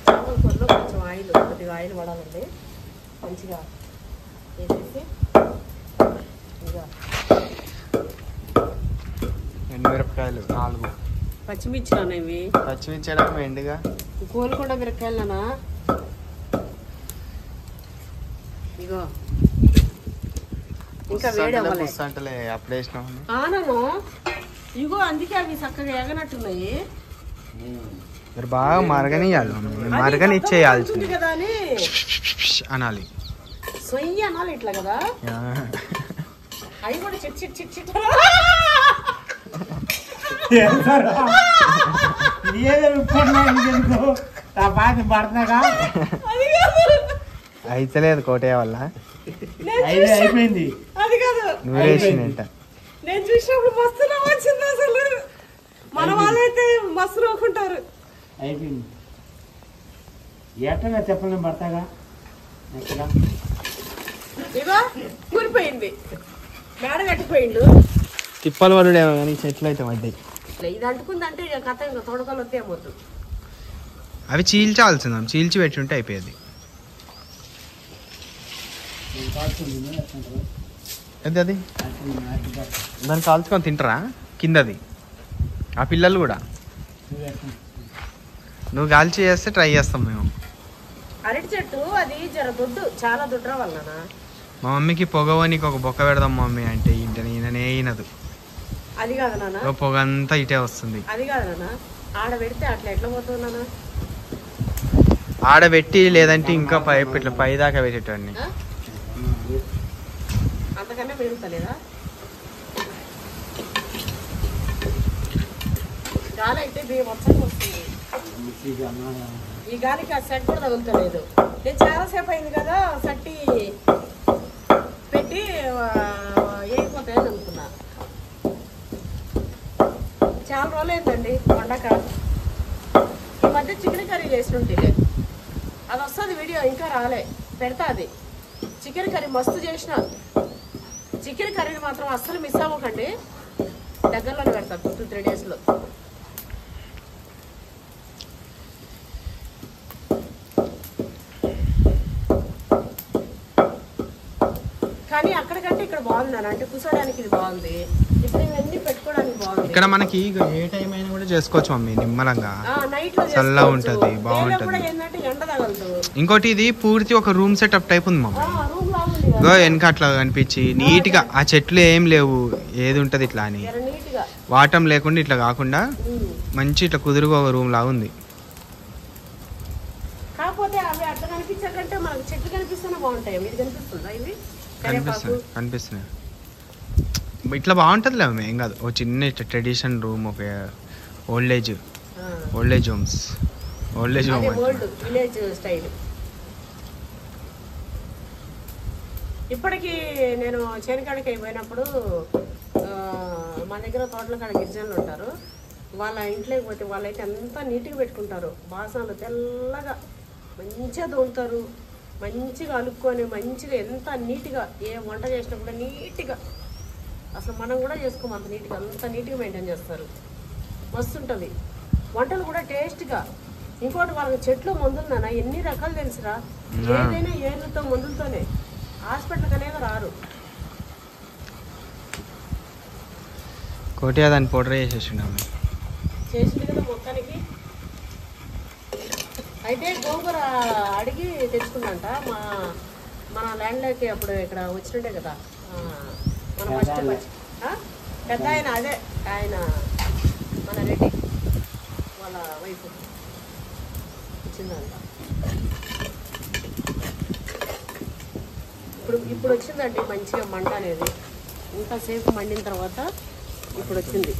చావల్ కొంచెం ఆయిల్ కొద్దిగా ఆయిల్ పడాలండి మంచిగా వేసేసి ఇక ఎండుమిరపకాయలు 4 పచ్చిమిర్చి ఇవి పచ్చిమిర్చి ఎండుగా కోలుకొండ మిరపకాయలనా ఇగో ఇంకా వేడి అవ్వలే అంటలే అప్పుడే ఆనను ఇగో అందుకే అవి చక్కగా ఎగనట్టున్నాయి మీరు బాగా మరగనియాలి మరగనిచ్చేయాల్సింది కదా అని అనాలి సొయ్యి అనాలి ఇట్లా కదా అవి కూడా చిట్ చిట్ చిట్ చిట్ పడుతున్నాగా అయితలేదు కోటయ్య వల్ల అయిపోయింది. అది కాదు నూరేసినంట నేను చూసినప్పుడు మస్తు నవ్వు వచ్చింది అసలు మన వాళ్ళైతే మస్తు నవ్వుకుంటారు అయిపోయింది. ఎట్టగా చెప్పలేం పడతాగా ఎక్కడ ఇగో కూలిపోయింది మేడ కట్టిపోయిండు తిప్పలు పడుడేమో కానీ చెట్లు అయితే పడ్డాయి ఇది అంటుకుందంటే ఇక కథ ఇంకా తొడకలు వస్తే ఏమవుతు అవి చీల్చాల్సిందాం చీల్చి పెట్టి ఉంటే అయిపోయేది ఎంత అది దాన్ని కాల్చుకొని తింటారా కిందది ఆ పిల్లలు కూడా నువ్వు కాల్చి చేస్తే ట్రై చేస్తాం మేము అరటి చెట్టు అది జర దొడ్డు చాలా దొడ్డు రావాలనా మా మమ్మీకి పొగవనికి ఒక బొక్క పెడదాం మమ్మీ అంటే ఈయననే ఈనదు అది కాదు నాన్న పొగ అంతా ఇటే వస్తుంది అది కాదు నాన్న ఆడ పెడితే అట్లా ఎట్లా పోతుంది నాన్న ఆడబెట్టి లేదంటే ఇంకా ఇట్లా పై దాకా పెట్టేటండి అంతకన్నా పెరుగుతలేదా గాలి అయితే బియ్యం వచ్చాక వస్తుంది ఈ గాలికి ఆ సెట్ కూడా తగులుతలేదు నేను చాలాసేపు అయింది కదా సట్టి పెట్టి వేయిపోతాయని అనుకున్నా చాలా రోజులు అయిందండి వండక ఈ మధ్య చికెన్ కర్రీ చేసినట్టే అది వస్తుంది వీడియో ఇంకా రాలే పెడతా అది చికెన్ కర్రీ మస్తు చేసిన చికెన్ కర్రీని మాత్రం అస్సలు మిస్ అవ్వకండి దగ్గరలోనే పెడతా 2-3 డేస్లో కానీ అక్కడికంటే ఇక్కడ బాగుంది అంటే కూర్చోడానికి ఇది బాగుంది ఇప్పుడు ఇవన్నీ పెట్టుకోవడానికి బాగుంది ఇక్కడ మనకి ఏ టైం అయినా కూడా చేసుకోవచ్చు మమ్మీ నిమ్మలంగా నైట్ లో చల్లగా ఉంటది బాగుంటది ఏంటంటే ఎండ తగలదు ఇంకోటి ఇది పూర్తి ఒక రూమ్ సెటప్ టైప్ ఉంది మమ్మీ రూమ్ లాగుంది ఇగో వెనక అట్లా కనిపించి నీట్ గా ఆ చెట్లు ఏం లేవు ఏది ఉంటది ఇట్లా అని నీట్ గా వాటం లేకుండా ఇట్లా కాకుండా మంచి ఇట్లా కుదురుగా ఒక రూమ్ లాగా ఉంది కాకపోతే అవి అట్లా కనిపించకంటే మనకు చెట్లు కనిపిస్తేనే బాగుంటాయి మీరు కనిపిస్తుందా ఇవి కనిపిస్తున్నాయి ఇట్లా బాగుంటుంది లేవు ఏం కాదు ఓ చిన్న ట్రెడిషన్ రూమ్ ఒక old age homes old age home old village style ఇప్పటికి నేను చేనుకాడికి అయిపోయినప్పుడు మా దగ్గర తోటల కాడ గిరిజనులు ఉంటారు వాళ్ళ ఇంట్లోకి పోతే వాళ్ళైతే అంతా నీట్గా పెట్టుకుంటారు బాసనలు తెల్లగా మంచిగా తోలుతారు మంచిగా అలుక్కొని మంచిగా ఎంత నీట్గా ఏ వంట చేసినా కూడా నీట్గా అసలు మనం కూడా చేసుకోము అంత నీట్గా అంత నీట్గా మెయింటైన్ చేస్తారు మస్తు ఉంటుంది వంటలు కూడా టేస్ట్గా ఇంకోటి వాళ్ళకి చెట్లు మందులున్నా ఎన్ని రకాలు తెలుసురా ఏదైనా ఏర్లతో మందులతోనే హాస్పిటల్కి అనేది రారు కోటి దాన్ని పౌడర్ చేసేసిండు అమ్మ. చేసింది కదా మొత్తానికి. అయితే గోంగూర అడిగి తెచ్చుకుందంట మన ల్యాండ్లోకి అప్పుడు ఇక్కడ వచ్చినట్టే కదా మన ఫస్ట్ పెద్ద ఆయన, అదే ఆయన మన రెడ్డి వాళ్ళ వైఫ్ వచ్చిందంట. ఇప్పుడు వచ్చిందండి మంచిగా మంట అనేది. ఇంతసేపు మండిన తర్వాత ఇప్పుడు వచ్చింది.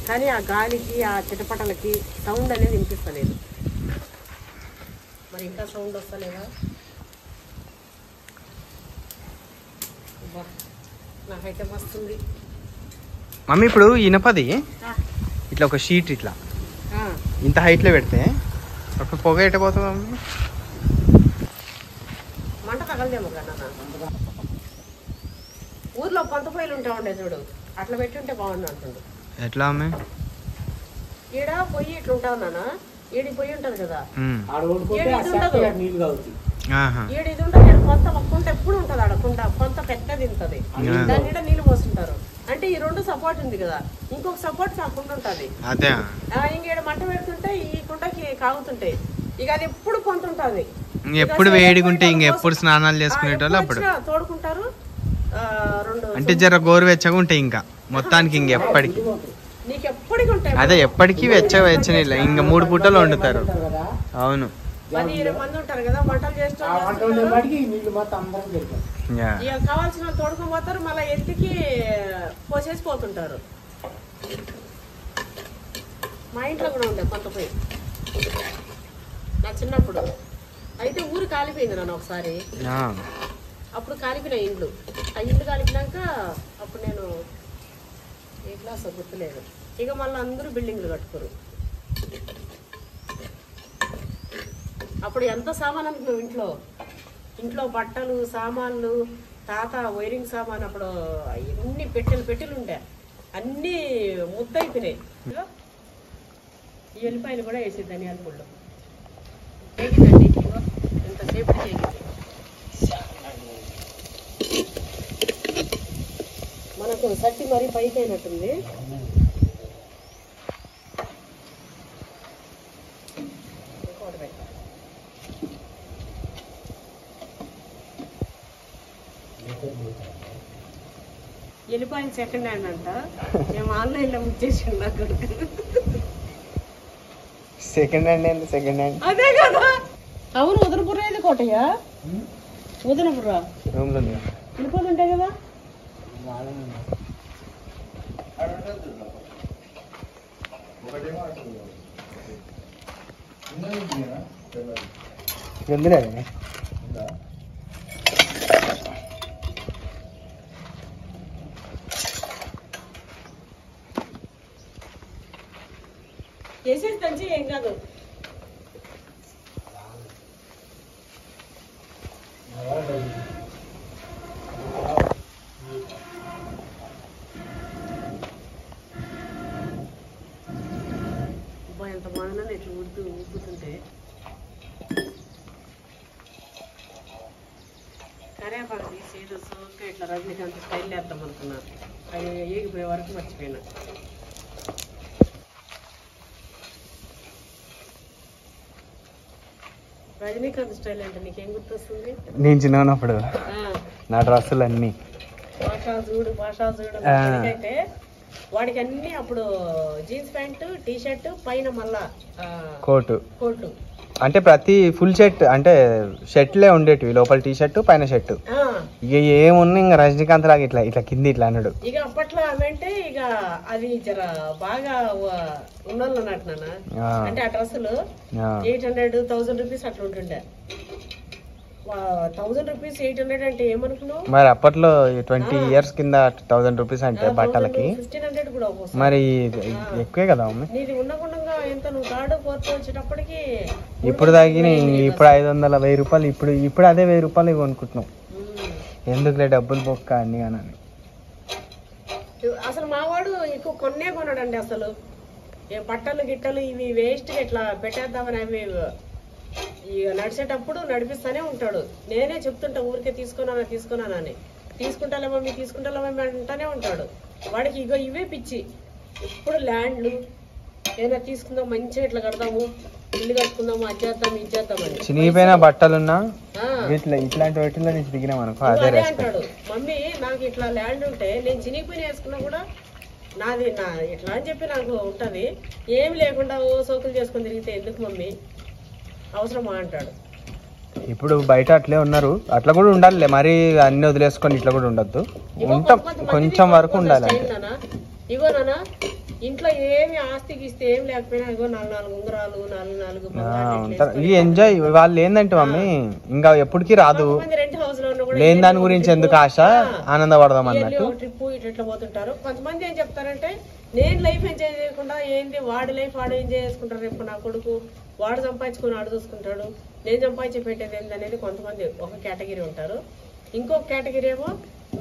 కానీ ఆ గాలికి ఆ చిటపటలకి సౌండ్ అనేది వినిపిస్తలేదు. మరి ఇంకా సౌండ్ వస్తలేదా? నాకైతే వస్తుంది మమ్మీ. ఇప్పుడు ఇనపది ఇట్లా ఒక షీట్ ఇట్లా ఇంత హైట్లో పెడితే అప్పుడు పొగ ఎట్టబోతుంది మమ్మీ? మంట తగలదేమో కన్నా. ఊర్లో పంత పొయ్యిలు ఉంటా ఉండే చూడు, అట్లా పెట్టుంటే బాగుంది అంటుండు. ఎట్లా అమ్మే? ఈడ పొయ్యి ఇట్లా ఉంటావు నాన్న, ఈడి పొయ్యి ఉంటది కదా, ఈడ ఇది ఉంటుంది. కొంత కుంట ఎప్పుడు ఉంటది ఆడ, కుంట కొంత పెద్దది ఉంటది, దాని మీద నీళ్ళు పోస్తుంటారు. అంటే ఈ రెండు సపోర్ట్ ఉంది కదా, ఇంకొక సపోర్ట్ ఆ కుండ ఉంటది. ఇంకేడ మంట పెడుతుంటే ఈ కుండకి కాగుతుంటాయి. ఇక అది ఎప్పుడు కొంత ఉంటది, ఎప్పుడు వేడిగుంటే ఇంకెప్పుడు స్నానాలు చేసుకునేటోళ్ళు అప్పుడు తోడుకుంటారు. అంటే జర గోరువెచ్చగా ఉంటాయి ఇంకా మొత్తానికి ఇంకెప్పటికి. నీకు ఎప్పటికి ఉంటాయి అదే ఎప్పటికీ వెచ్చని ఇంకా 3 పూటలు వండుతారు. అవును, 10-20 మంది ఉంటారు కదా వంటలు చేస్తారు. ఇక కావాల్సిన తోడుకొని పోతారు, మళ్ళీ ఎత్తికి పోసేసి పోతుంటారు. మా ఇంట్లో కూడా ఉండే కొంత పోయి నా చిన్నప్పుడు. అయితే ఊరు కాలిపోయింది నన్ను ఒకసారి. అప్పుడు కాలిపోయిన ఇండ్లు, ఆ ఇండ్లు కాలిపోయినాక అప్పుడు నేను ఏ క్లాస్ గుర్తులేదు. ఇక మళ్ళీ అందరూ బిల్డింగ్లు కట్టుకోరు. అప్పుడు ఎంత సామాన్ అనుకున్నావు ఇంట్లో బట్టలు సామాన్లు, తాత వైరింగ్ సామాన్, అప్పుడు అన్ని పెట్టెలు ఉండే, అన్నీ ముద్దయిపోయినాయి. ఈ ఎల్లిపాయలు కూడా వేసి ధనియాల పొళ్ళు కేకిందండి. ఎంతసేపు కేకింది. మనకు సట్టి మరీ పైకి అయినట్టుంది. వెళ్ళిపోయింది సెకండ్ హ్యాండ్ అంట. మేము ఆన్లైన్ లో బుక్ చేసి నాకు సెకండ్ హ్యాండ్ సెకండ్ హ్యాండ్ అదే కదా. అవును, ఉదనపుర ఏది కోటయ్యా? ఉదనపుర రూమ్ లో వెళ్ళిపోతుంటాయి కదా. ఎందులే చేసేది తంచి ఏం కాదు. ఎంత బాగుందో ఇట్లా ఊపుతుంటే. కరేపాకు తీసి ఏదో సోక ఇట్లా రజనీకాంత్ స్టైల్ వేద్దాం అనుకున్నా, అది ఏగిపోయే వరకు మర్చిపోయినా. రజనీకాంత్ స్టైల్ అంటే నీకేం గుర్తొస్తుంది? నేను చిన్నప్పుడు నా డ్రెస్సులు అన్ని భాషా చూడు అయితే వాడికి అన్ని అప్పుడు జీన్స్ ప్యాంటు, టీ షర్ట్, పైన మళ్ళా కోటు. అంటే ప్రతి ఫుల్ షర్ట్, అంటే షర్ట్లే ఉండేటివి, లోపల టీ షర్ట్ పైన షర్ట్. ఇక ఏమున్నా ఇంకా రజనీకాంత్ లాగా ఇట్లా ఇట్లా కింది ఇట్లా అన్నాడు. ఇక అప్పట్లో అవంటే ఇక అది జర బాగా ఉన్నోళ్ళు అన్నట్టు నాన్న. అంటే ఆ డ్రెస్సులు 800-1000 రూపీస్ అట్లా ఉంటుండే. 1000 రూపీస్ 800 అంటే ఏమనుకున్నావు? మరి అప్పట్లో 20 years కింద 1000 రూపీస్ అంటే బట్టలకి 1500 కూడా మరి ఎక్కువే కదా మమ్మీ. నీది ఉండకుండా ఎంత నువ్వు థర్డ్ ఫోర్త్ వచ్చేటప్పటికి ఇప్పుడు తగ్గిన, ఇప్పుడు 500-1000 రూపాయలు. ఇప్పుడు అదే 1000 రూపాయలు కొనుక్కుంటున్నాం. ఎందుకులే డబ్బులు బొక్క అన్ని అని. అసలు మావాడు ఎక్కువ కొన్నాడండి. అసలు బట్టలు గిట్టలు ఇవి వేస్ట్ ఇట్లా పెట్టేద్దామని అవి ఇక నడిచేటప్పుడు నడిపిస్తానే ఉంటాడు. నేనే చెప్తుంటా ఊరికే తీసుకున్నానని. తీసుకుంటాలేమో అంటానే ఉంటాడు. వాడికి ఇగో ఇవే పిచ్చి. ఇప్పుడు ల్యాండ్లు ఏదైనా తీసుకుందాం, మంచిగా ఇట్లా కడదాము, ఇల్లు కట్టుకుందాము, అది చేద్దాం, ఇది చేద్దామని. చినిగిపోయిన బట్టలున్నా ఇట్లాంటి వాటిలో నుంచి దిగినాం అనుకో, అదే అంటాడు. మమ్మీ నాకు ఇట్లా ల్యాండ్ ఉంటే నేను చినిగిపోయిన వేసుకున్నా కూడా నాది ఇట్లా అని చెప్పి నాకు ఉంటది. ఏమి లేకుండా ఓ సోకులు చేసుకొని తిరిగితే ఎందుకు మమ్మీ, అవసరమా అంటాడు. ఇప్పుడు బయట అట్లే ఉన్నారు, అట్లా కూడా ఉండాలి. మరి అన్ని వదిలేసుకొని ఇట్లా కూడా ఉండద్దు, ఉంటాం కొంచెం వరకు ఉండాలి. ఇగో నాన్న ఇంట్లో ఏమి ఆస్తి గీస్తే ఏం లేకపోయినా ఇగో 4 ఉంగరాలు 4 ఈ ఎంజాయ్ వాళ్ళు ఏంటంటే మమ్మీ ఇంకా ఎప్పటికీ రాదు. రెంట్ హౌస్ లో లేని దాని గురించి ఎందుకు ఆశ, ఆనందపడదాం అన్నట్టు ట్రిప్ ఇట్లా పోతుంటారు. కొంతమంది ఏం చెప్తారంటే నేను లైఫ్ ఎంజాయ్ చేయకుండా ఏంది వాడి లైఫ్ వాడు ఎంజాయ్ చేసుకుంటారు, రేపు నా కొడుకు వాడు సంపాదించుకుని ఆడు చూసుకుంటాడు, నేను సంపాదించి పెట్టేది ఏంది అనేది కొంతమంది ఒక కేటగిరీ ఉంటారు. ఇంకొక కేటగిరీ ఏమో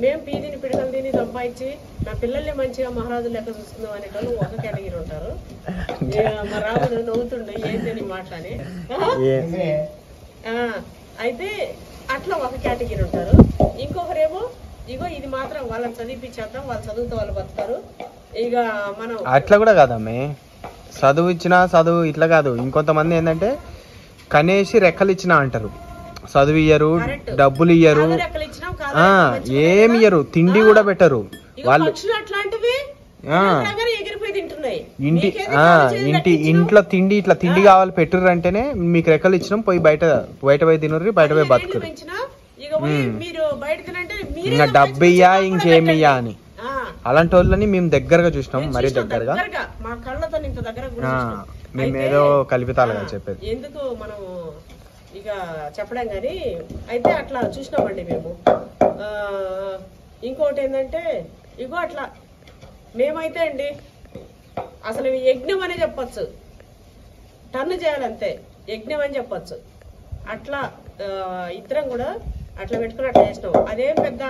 మేము పీదిని పిడకలు తిని సంపాదించి నా పిల్లల్ని మంచిగా మహారాజు లెక్క చూసుకుందాం అనేటోళ్ళు ఒక కేటగిరీ ఉంటారు. మా రాముడు నవ్వుతుండే ఏంటని మాట్లాడి. అయితే అట్లా ఒక కేటగిరీ ఉంటారు. ఇంకొకరేమో ఇగో ఇది మాత్రం వాళ్ళని చదివిపించేద్దాం, వాళ్ళ చదువుతో వాళ్ళు బతుకుతారు. ఇక మనం అట్లా కూడా కాదమ్మే, చదువు ఇచ్చినా చదువు ఇట్లా కాదు. ఇంకొంతమంది ఏంటంటే కనేసి రెక్కలు ఇచ్చినా అంటారు, చదువు ఇయ్యరు, డబ్బులు ఇయ్యరు, ఏమి ఇయ్యరు, తిండి కూడా పెట్టరు వాళ్ళు. ఇంట్లో తిండి ఇట్లా తిండి కావాలి పెట్టుర్రు అంటేనే మీకు రెక్కలు ఇచ్చినాం, పోయి బయట పోయి తినరు, బయట పోయి బతుకురు. ఇంకా డబ్బు ఇయ్యా ఇంకేమియ్యా అని అలాంటి వాళ్ళని మేము దగ్గరగా చూసినాం, మరీ దగ్గరగా. మేమేదో కల్పితాలుగా చెప్పేది ఎందుకు మనం ఇక చెప్పడం కానీ. అయితే అట్లా చూసినామండి మేము. ఇంకోటి ఏంటంటే ఇగో అట్లా మేమైతే అండి అసలు యజ్ఞం అనే చెప్పచ్చు, టన్ను చేయాలంతే యజ్ఞం అని చెప్పచ్చు. అట్లా ఇద్దరం కూడా అట్లా పెట్టుకుని అట్లా చేసినాం. అదేం పెద్ద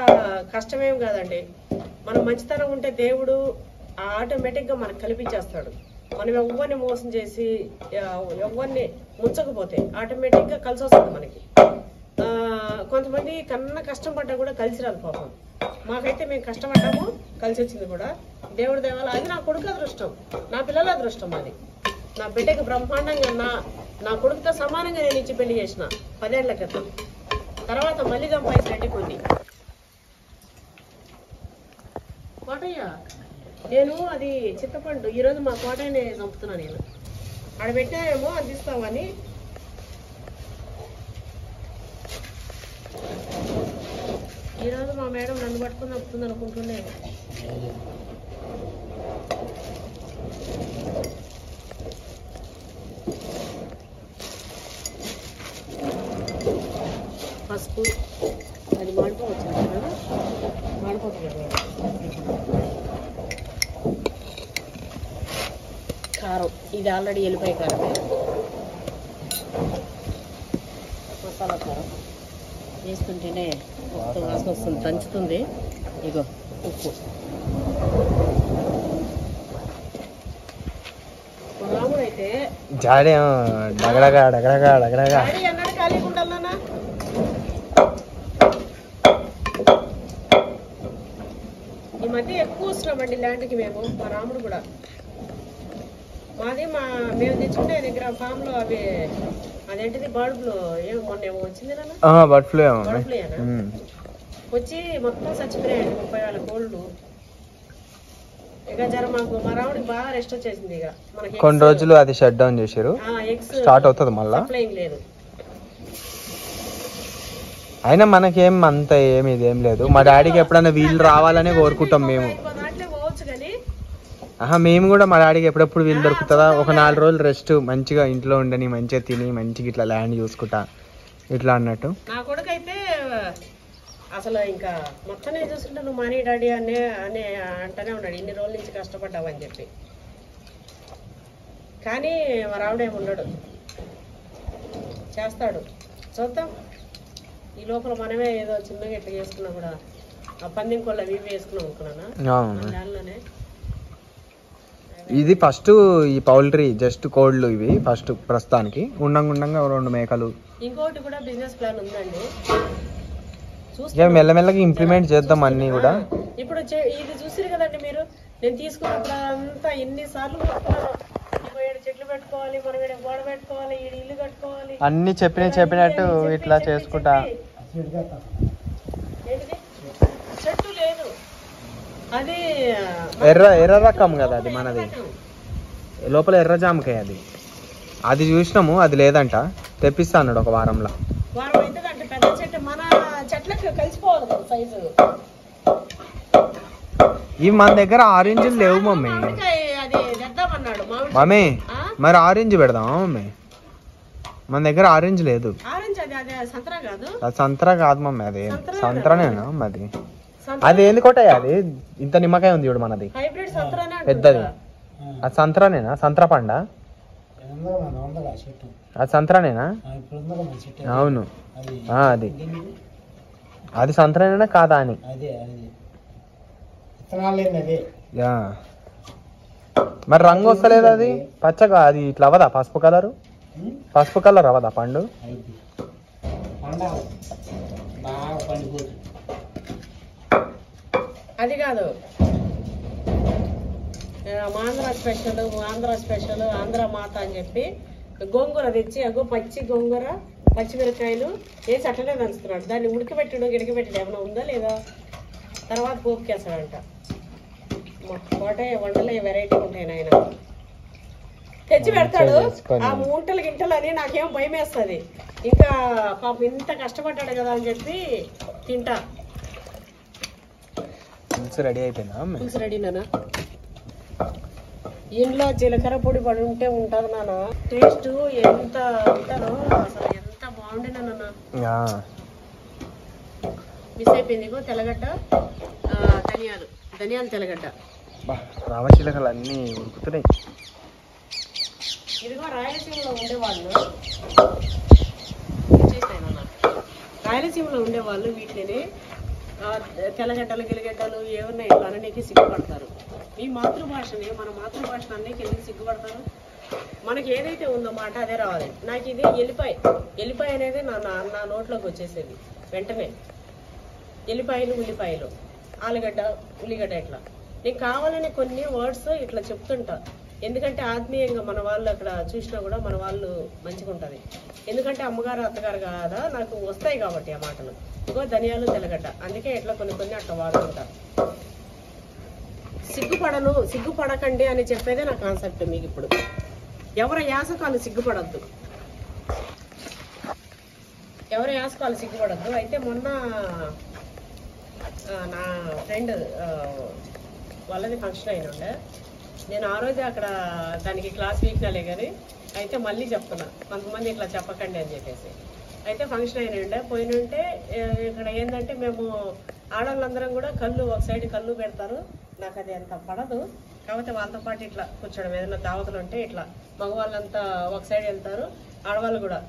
కష్టమేం కాదండి. మనం మంచితనం ఉంటే దేవుడు ఆటోమేటిక్గా మనకు కల్పించేస్తాడు. మనం ఎవరిని మోసం చేసి ఎవరిని ముంచకపోతే ఆటోమేటిక్గా కలిసి వస్తుంది మనకి. కొంతమంది కన్నా కష్టం పడ్డా కూడా కలిసి రాదు పాపం. మాకైతే మేము కష్టపడ్డాము, కలిసి వచ్చింది కూడా దేవుడి దేవాల. అది నా కొడుకు అదృష్టం, నా పిల్లల అదృష్టం. అది నా బిడ్డకి బ్రహ్మాండంగా నా కొడుకుతో సమానంగా నేను ఇచ్చి పెళ్లి చేసిన 10 ఏళ్ల క్రితం. తర్వాత మళ్ళీ సంపాదించినట్టు కొన్ని కోటయ్య. నేను అది చింతపండు ఈరోజు మా కోటయ్యనే చంపుతున్నా. నేను ఆడ పెట్టామేమో అందిస్తామని. ఈరోజు మా మేడం నన్ను పట్టుకుని వస్తుంది అనుకుంటున్నాను. పసుపు అది మాడిపోవచ్చు కదా, మాడిపోతుంది కదా. కారం ఇది ఆల్రెడీ ఎల్లిపాయ కారం, మసాలా కారం వేస్తుంటేనే మొత్తం వాసన వస్తుంది, దంచుతుంది. ఇగో ఉప్పు. రాముడు అయితే జాడే డగడగా డగడగా డగడగా ఎన్నడూ ఖాళీగా ఉండాలన్నా. ఈ మధ్య ఎక్కువ వస్తున్నామండి ల్యాండ్కి మేము. మా రాముడు కూడా మాది మేము తెచ్చుకుంటే దగ్గర ఫామ్ లో అవి అదేంటిది బర్డ్ ఫ్లూ మొన్న ఏమో వచ్చింది కదా, బర్డ్ ఫ్లూ వచ్చి మొత్తం చచ్చిపోయాయండి 30,000 కోళ్ళు. ఇక జర మాకు మా రాముడికి బాగా రెస్ట్ వచ్చేసింది. ఇక మనకి కొన్ని రోజులు అది షట్ డౌన్ చేశారు, స్టార్ట్ అవుతుంది మళ్ళీ. సప్లైయింగ్ లేదు. అయినా మనకేం అంత ఏమి ఇదేం లేదు. మా డాడీకి ఎప్పుడైనా వీళ్ళు రావాలని కోరుకుంటాం మేము. మేము కూడా మా డాడీకి ఎప్పుడెప్పుడు వీలు దొరుకుతుందా, ఒక 4 రోజులు రెస్ట్, మంచిగా ఇంట్లో ఉండని, మంచిగా తిని మంచిగా ఇట్లా ల్యాండ్ చూసుకుంటా ఇట్లా అన్నట్టు. నా కొడుకు అయితే అసలు ఇంకా మొత్తం చూసుకుంటా నువ్వు మానీ డాడీ అనే అంటూనే ఉన్నాడు, ఇన్ని రోజుల నుంచి కష్టపడ్డావని చెప్పి. కానీ మా రావుడేమి ఉండడు, చేస్తాడు. చూద్దాం. ఈ లోపల మనమే ఏదో చిన్నగా ఇట్లా చేసుకున్నా కూడా ఆ పందెం కోళ్ళు అవి వేసుకున్నాం అనుకున్నానా దానిలోనే. ఇది ఫస్ట్ ఈ పౌల్ట్రీ జస్ట్ కోళ్ళు ఇవి ఫస్ట్ ప్రస్తుతానికి. ఉండంగా 2 మేకలు. ఇంకోటి కూడా బిజినెస్ ప్లాన్ ఉందండి, మెల్లమెల్లగా ఇంప్లిమెంట్ చేద్దాం అన్ని కూడా. ఇప్పుడు ఇది చూసారు కదండి మీరు, నేను తీసుకున్నప్పుడు అంతా ఎన్నిసార్లు కొట్టుకున్నాను. ఈడు చెట్లు పెట్టుకోవాలి, మనం ఈడ గోడ పెట్టుకోవాలి, ఈడ ఇల్లు కట్టుకోవాలి, అన్ని చెప్పినట్టు ఇట్లా చేసుకుంటా. ఏంటిది చెట్టు లేదు, అది ఎర్ర రకం కదా అది మనది, లోపల ఎర్ర జామకాయ అది. అది చూసినాము, అది లేదంట, తెప్పిస్తా అన్నాడు ఒక వారంలో. వారం అయితే అంటే పెద్ద చెట్టు మన చెట్లకు కలిసిపోవాలి కదా సైజు. ఇవి మన దగ్గర ఆరెంజ్లు లేవు మమ్మీ. అది తెద్దామన్నాడు మమ్మీ, మరి ఆరెంజ్ పెడదామా మమ్మీ? మన దగ్గర ఆరెంజ్ లేదు. ఆరెంజ్ అది అదే సంతరా కాదు, అది సంతరా కాదు మమ్మీ, అది సంతరానేనా అది? అది ఏంది కొట్టాయి, అది ఇంత నిమ్మకాయ ఉంది చూడు మనది, హైబ్రిడ్ సంతరానే పెద్దది. అది సంతరానేనా? సంతరా పండ అది సంతరానేనా? అవును, అది అది సంతరానేనా కాదా అని. మరి రంగు వస్తలేదు, అది పచ్చగా, అది ఇట్లా అవ్వదా? పసుపు కలర్ అవ్వదా పండు? అది కాదు, ఆంధ్ర స్పెషల్ ఆంధ్ర మాత అని చెప్పి గోంగూర తెచ్చి, అగో పచ్చి గోంగూర పచ్చిమిరకాయలు వేసి అట్లనే దంచుతున్నాడు. దాన్ని ఉడికిపెట్టడం గిడికిపెట్టడం ఏమైనా ఉందా లేదా? తర్వాత పోపుకేస్తాడంట. కోటే వంటలు వెరైటీ ఉంటాయి నాయన, తెచ్చి పెడతాడు. ఆ మూంటలు గింటలు అని నాకేమో భయం వేస్తుంది. ఇంకా పాపం ఇంత కష్టపడ్డాడు కదా అని చెప్పి తింటా. పులుసు రెడీ అయిపోయిందా? పులుసు రెడీ నాన్న. ఇంట్లో జీలకర్ర పొడి పడి ఉంటే ఉంటుంది నాన్న, టేస్ట్ ఎంత ఉంటానో అసలు, ఎంత బాగుండేనా నాన్న. మిస్ అయిపోయింది. ఇగో తెల్లగడ్డ, ధనియాలు తెల్లగడ్డ, రామచిలకలు అన్నీ ఉడుకుతున్నాయి. ఇదిగో రాయలసీమలో ఉండేవాళ్ళు వీటిని తెల్లగడ్డలు గిలిగడ్డలు ఏమన్నా ఇట్లా అనడానికి సిగ్గుపడతారు. ఈ మాతృభాషని, మన మాతృభాషను అన్నికి ఎందుకు సిగ్గుపడతారు? మనకి ఏదైతే ఉందో మాట అదే రావాలి. నాకు ఇది ఎల్లిపాయ అనేది నా నోట్లోకి వచ్చేసేది వెంటనే. ఎల్లిపాయలు, ఉల్లిపాయలు, ఆలుగడ్డ, ఉల్లిగడ్డ, ఇట్లా నీకు కావాలని కొన్ని వర్డ్స్ ఇట్లా చెప్తుంటా. ఎందుకంటే ఆత్మీయంగా మన వాళ్ళు అక్కడ చూసినా కూడా మన వాళ్ళు మంచిగా ఉంటుంది. ఎందుకంటే అమ్మగారు అత్తగారు కాదా నాకు వస్తాయి కాబట్టి ఆ మాటలు. ఇంకో ధనియాలు తెల్లగడ్డ, అందుకే ఇట్లా కొన్ని అట్లా వాడుతుంటారు. సిగ్గుపడకండి అని చెప్పేదే నా కాన్సెప్ట్ మీకు. ఇప్పుడు ఎవరి యాసకాలు సిగ్గుపడద్దు, అయితే మొన్న నా ఫ్రెండ్ వాళ్ళది ఫంక్షన్ అయిన ఉండే, నేను ఆ రోజే అక్కడ దానికి క్లాస్ వీక్నాలే కానీ అయితే మళ్ళీ చెప్తున్నా, కొంతమంది ఇట్లా చెప్పకండి అని చెప్పేసి. అయితే ఫంక్షన్ అయిన ఉండే పోయినుంటే ఇక్కడ ఏంటంటే మేము ఆడవాళ్ళందరం కూడా ఒక సైడ్ కళ్ళు పెడతారు. నాకు అది అంత పడదు, కాకపోతే వాళ్ళతో పాటు ఇట్లా కూర్చోడం, ఏదైనా దావతులు ఉంటే ఇట్లా మగవాళ్ళంతా ఒక సైడ్ వెళ్తారు, ఆడవాళ్ళు కూడా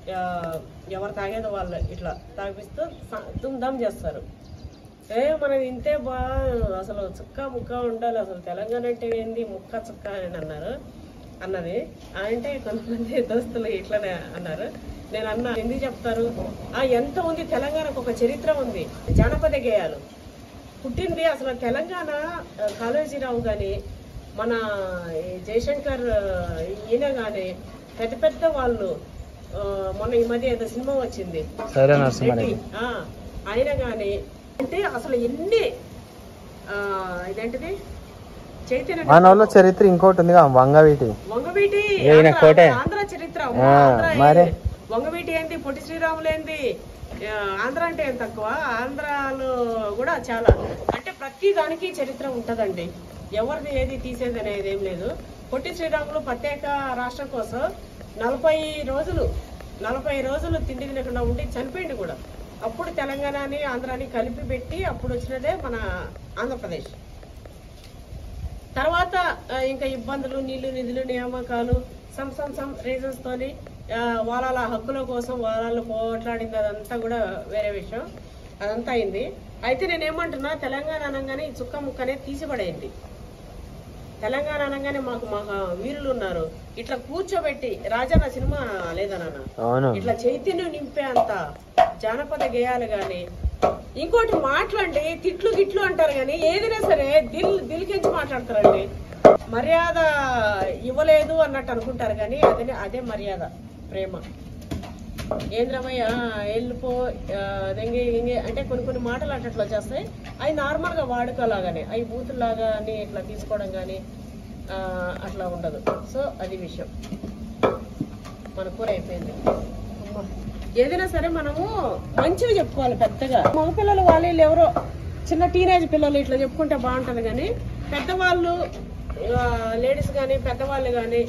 ఎవరు తాగేదో వాళ్ళు ఇట్లా తాగిపిస్తూ దుమ్దమ్ చేస్తారు. మనది ఇంతే అసలు చుక్క ముక్క ఉండాలి, అసలు తెలంగాణ అంటే ఏంది ముక్క చుక్క అని అన్నది. అంటే కొంతమంది దోస్తులు ఇట్లనే అన్నారు. నేను అన్నా, ఎందుకు చెప్తారు? ఎంత ఉంది తెలంగాణకు, ఒక చరిత్ర ఉంది, జానపద గేయాలు పుట్టింది అసలు తెలంగాణ. కాళోజీరావు కానీ మన జయశంకర్ ఈయన కానీ పెద్ద వాళ్ళు, మొన్న ఈ మధ్య ఏదో సినిమా వచ్చింది ఆయన కానీ, అంటే అసలు ఎన్ని ఇదేంటిది చైతన్య చరిత్ర ఇంకోటి ఉంది, వంగవీటి ఆంధ్ర చరిత్ర. వంగవీటి ఏంది, పొట్టి శ్రీరాములు ఏంది, ఆంధ్ర అంటే ఏం తక్కువ? ఆంధ్రాలో కూడా చాలా, అంటే ప్రతి దానికి చరిత్ర ఉంటదండి. ఎవరిది ఏది తీసేది అనేది ఏం లేదు. పొట్టి శ్రీరాములు ప్రత్యేక రాష్ట్రం కోసం 40 రోజులు తిండి తినకుండా ఉండి చనిపోయింది కూడా. అప్పుడు తెలంగాణని ఆంధ్రాని కలిపి పెట్టి అప్పుడు వచ్చినదే మన ఆంధ్రప్రదేశ్. తర్వాత ఇంకా ఇబ్బందులు, నీళ్లు నిధులు నియామకాలు, సమ్ రీజన్స్ తోని వాళ్ళ హక్కుల కోసం వాళ్ళు పోట్లాడింది, అదంతా కూడా వేరే విషయం, అదంతా అయింది. అయితే నేనేమంటున్నా, తెలంగాణ అనగానే ఈ చుక్క ముక్క అనేది తీసిపడేయండి. తెలంగాణ అనగానే మాకు వీరులు ఉన్నారు, ఇట్లా కూర్చోబెట్టి రాజన్న సినిమా లేదా నాన్న, ఇట్లా చైతన్యం నింపే అంత జానపద గేయాలు గాని ఇంకోటి మాట్లాడి తిట్లు గిట్లు అంటారు కానీ ఏదైనా సరే దిల్కించి మాట్లాడతారండి. మర్యాద ఇవ్వలేదు అన్నట్టు అనుకుంటారు కానీ అదే మర్యాద, ప్రేమ. ఏంద్రమయ్య వెళ్ళిపో దెంగి అంటే కొన్ని మాటలు అట్లా వచ్చేస్తాయి. అవి నార్మల్గా వాడుకోలాగానే, అవి బూతుల్లాగా అని ఇట్లా తీసుకోవడం కానీ అట్లా ఉండదు. సో అది విషయం. మన కూర అయిపోయింది. ఏదైనా సరే మనము మంచిగా చెప్పుకోవాలి. పెద్దగా మగపిల్లలు వాళ్ళు ఎవరో చిన్న టీనేజ్ పిల్లలు ఇట్లా చెప్పుకుంటే బాగుంటుంది కానీ పెద్దవాళ్ళు లేడీస్ కానీ పెద్దవాళ్ళు కానీ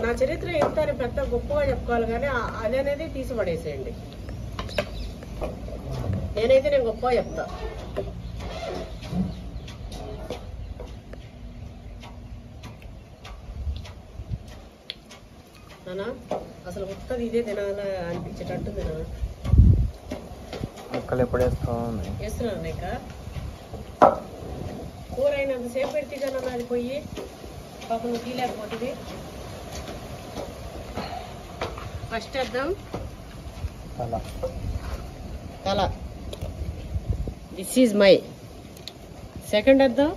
నా చరిత్ర ఎంత అని పెద్ద గొప్పగా చెప్పుకోవాలి కానీ అది అనేది తీసిపడేసేయండి. నేను గొప్పగా చెప్తా. నానా అసలు ఉత్తది ఇదే తినాలా అనిపించేటట్టుంది. నాన్న ముక్కలు ఎప్పుడు వేస్తున్నాను ఇక కూర అయినంతసేపు పెడితే కదా అది పోయి పాపం నువ్వు తీయలేకపోతుంది. ఫస్ట్ వేద్దాం తల, దిస్ ఈజ్ మై. సెకండ్ వేద్దాం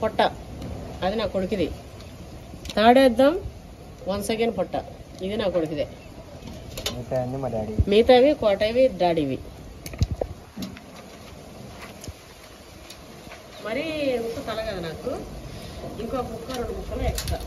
పొట్ట, అది నా కొడుకుది. థర్డ్ వేద్దాం వన్స్ అగైన్ పొట్ట, ఇది నా కొడుకుదే. మిగతావి కోటవి డాడీవి. మరీ ఉప్పు తల కదా నాకు, ఇంకో ముక్క 2 ముక్కలు ఎక్స్ట్రా.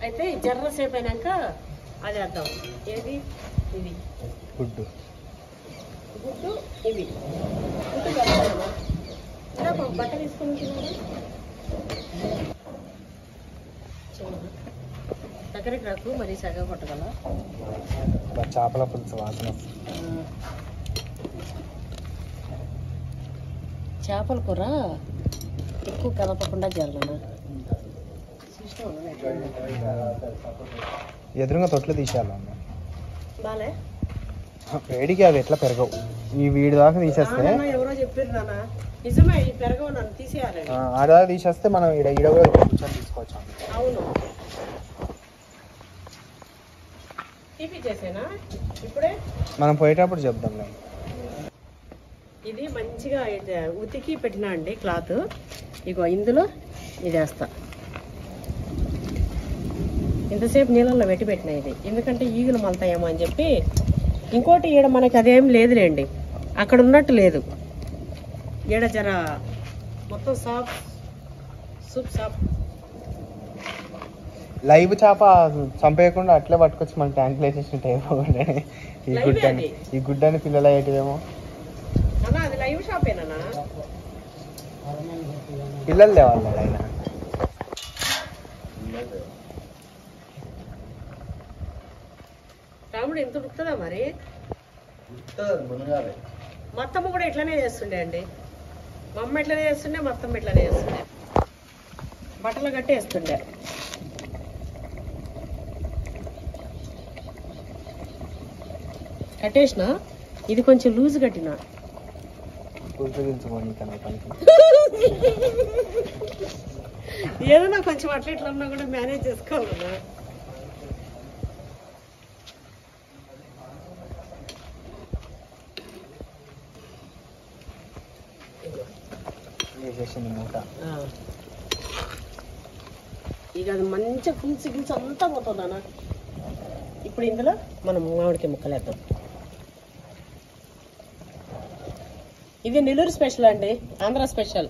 అయితే జర్ర సేపు అయినాక అది వేద్దాం. ఏది ఇది గుడ్డు, ఇవి గుడ్డు కలుపుతామా. ఇలా బట్ట తీసుకుని దగ్గరికి రాకు, మరి సగం కొట్టగల. చేపల పులుసు వాసన. చేపల కూర ఎక్కువ కలపకుండా జరగనా. ఎదురుగా తొట్లు తీసేయాలన్న బాలే వేడికి అవి ఎట్లా పెరగవు. ఈ వీడి దాకా తీసేస్తే ఎవరో చెప్పారు నాన్న, నిజమే ఈ పెరగవు, నన్ను తీసేయాలి. ఆడ తీసేస్తే మనం ఈడ కూడా కూర్చొని తీసుకోవచ్చు. అవును తీపిచ్చేసేనా ఇప్పుడే, మనం పోయేటప్పుడు చెప్దాం. ఇది మంచిగా ఉతికి పెట్టినా అండి క్లాత్. ఇగో ఇందులో ఇది వేస్తా. ఇంతసేపు నీళ్ళల్లో పెట్టినా ఇది, ఎందుకంటే ఈగలు మలతాయేమో అని చెప్పి. ఇంకోటి ఈడ మనకి అదేం లేదులేండి, అక్కడ ఉన్నట్టు లేదు. ఈడ జర మొత్తం సూప్ సాఫ్. లైవ్ చేప చంపేయకుండా అట్లే పట్టుకొచ్చి మన ట్యాంక్ వేసేసినట్టు ఈ గుడ్డని పిల్లలు అయ్యేటివేమో. అది లైవ్ షాపేనా పిల్లలు లేవాలి ఆయన. రాముడు ఎంత ఉడుకుతుందా మరి. మా అత్తమ్మ కూడా ఇట్లానే చేస్తుండే అండి. మా అమ్మ ఎట్లనే చేస్తుండే, మా అత్తమ్మ ఇట్లానే చేస్తుండే. బట్టలు కట్టి వేస్తుండే. కట్టేసిన ఇది కొంచెం లూజ్ కట్టిన. ఏదైనా కొంచెం అట్లా ఇట్లా ఉన్నా కూడా మేనేజ్ చేసుకోవాలన్నా. ఇక అది మంచిగా పులుసు అంతా పోతుందన్నా. ఇప్పుడు ఇందులో మనం మామిడికాయ ముక్కలు వేద్దాం. ఇది నెల్లూరు స్పెషల్ అండి, ఆంధ్ర స్పెషల్.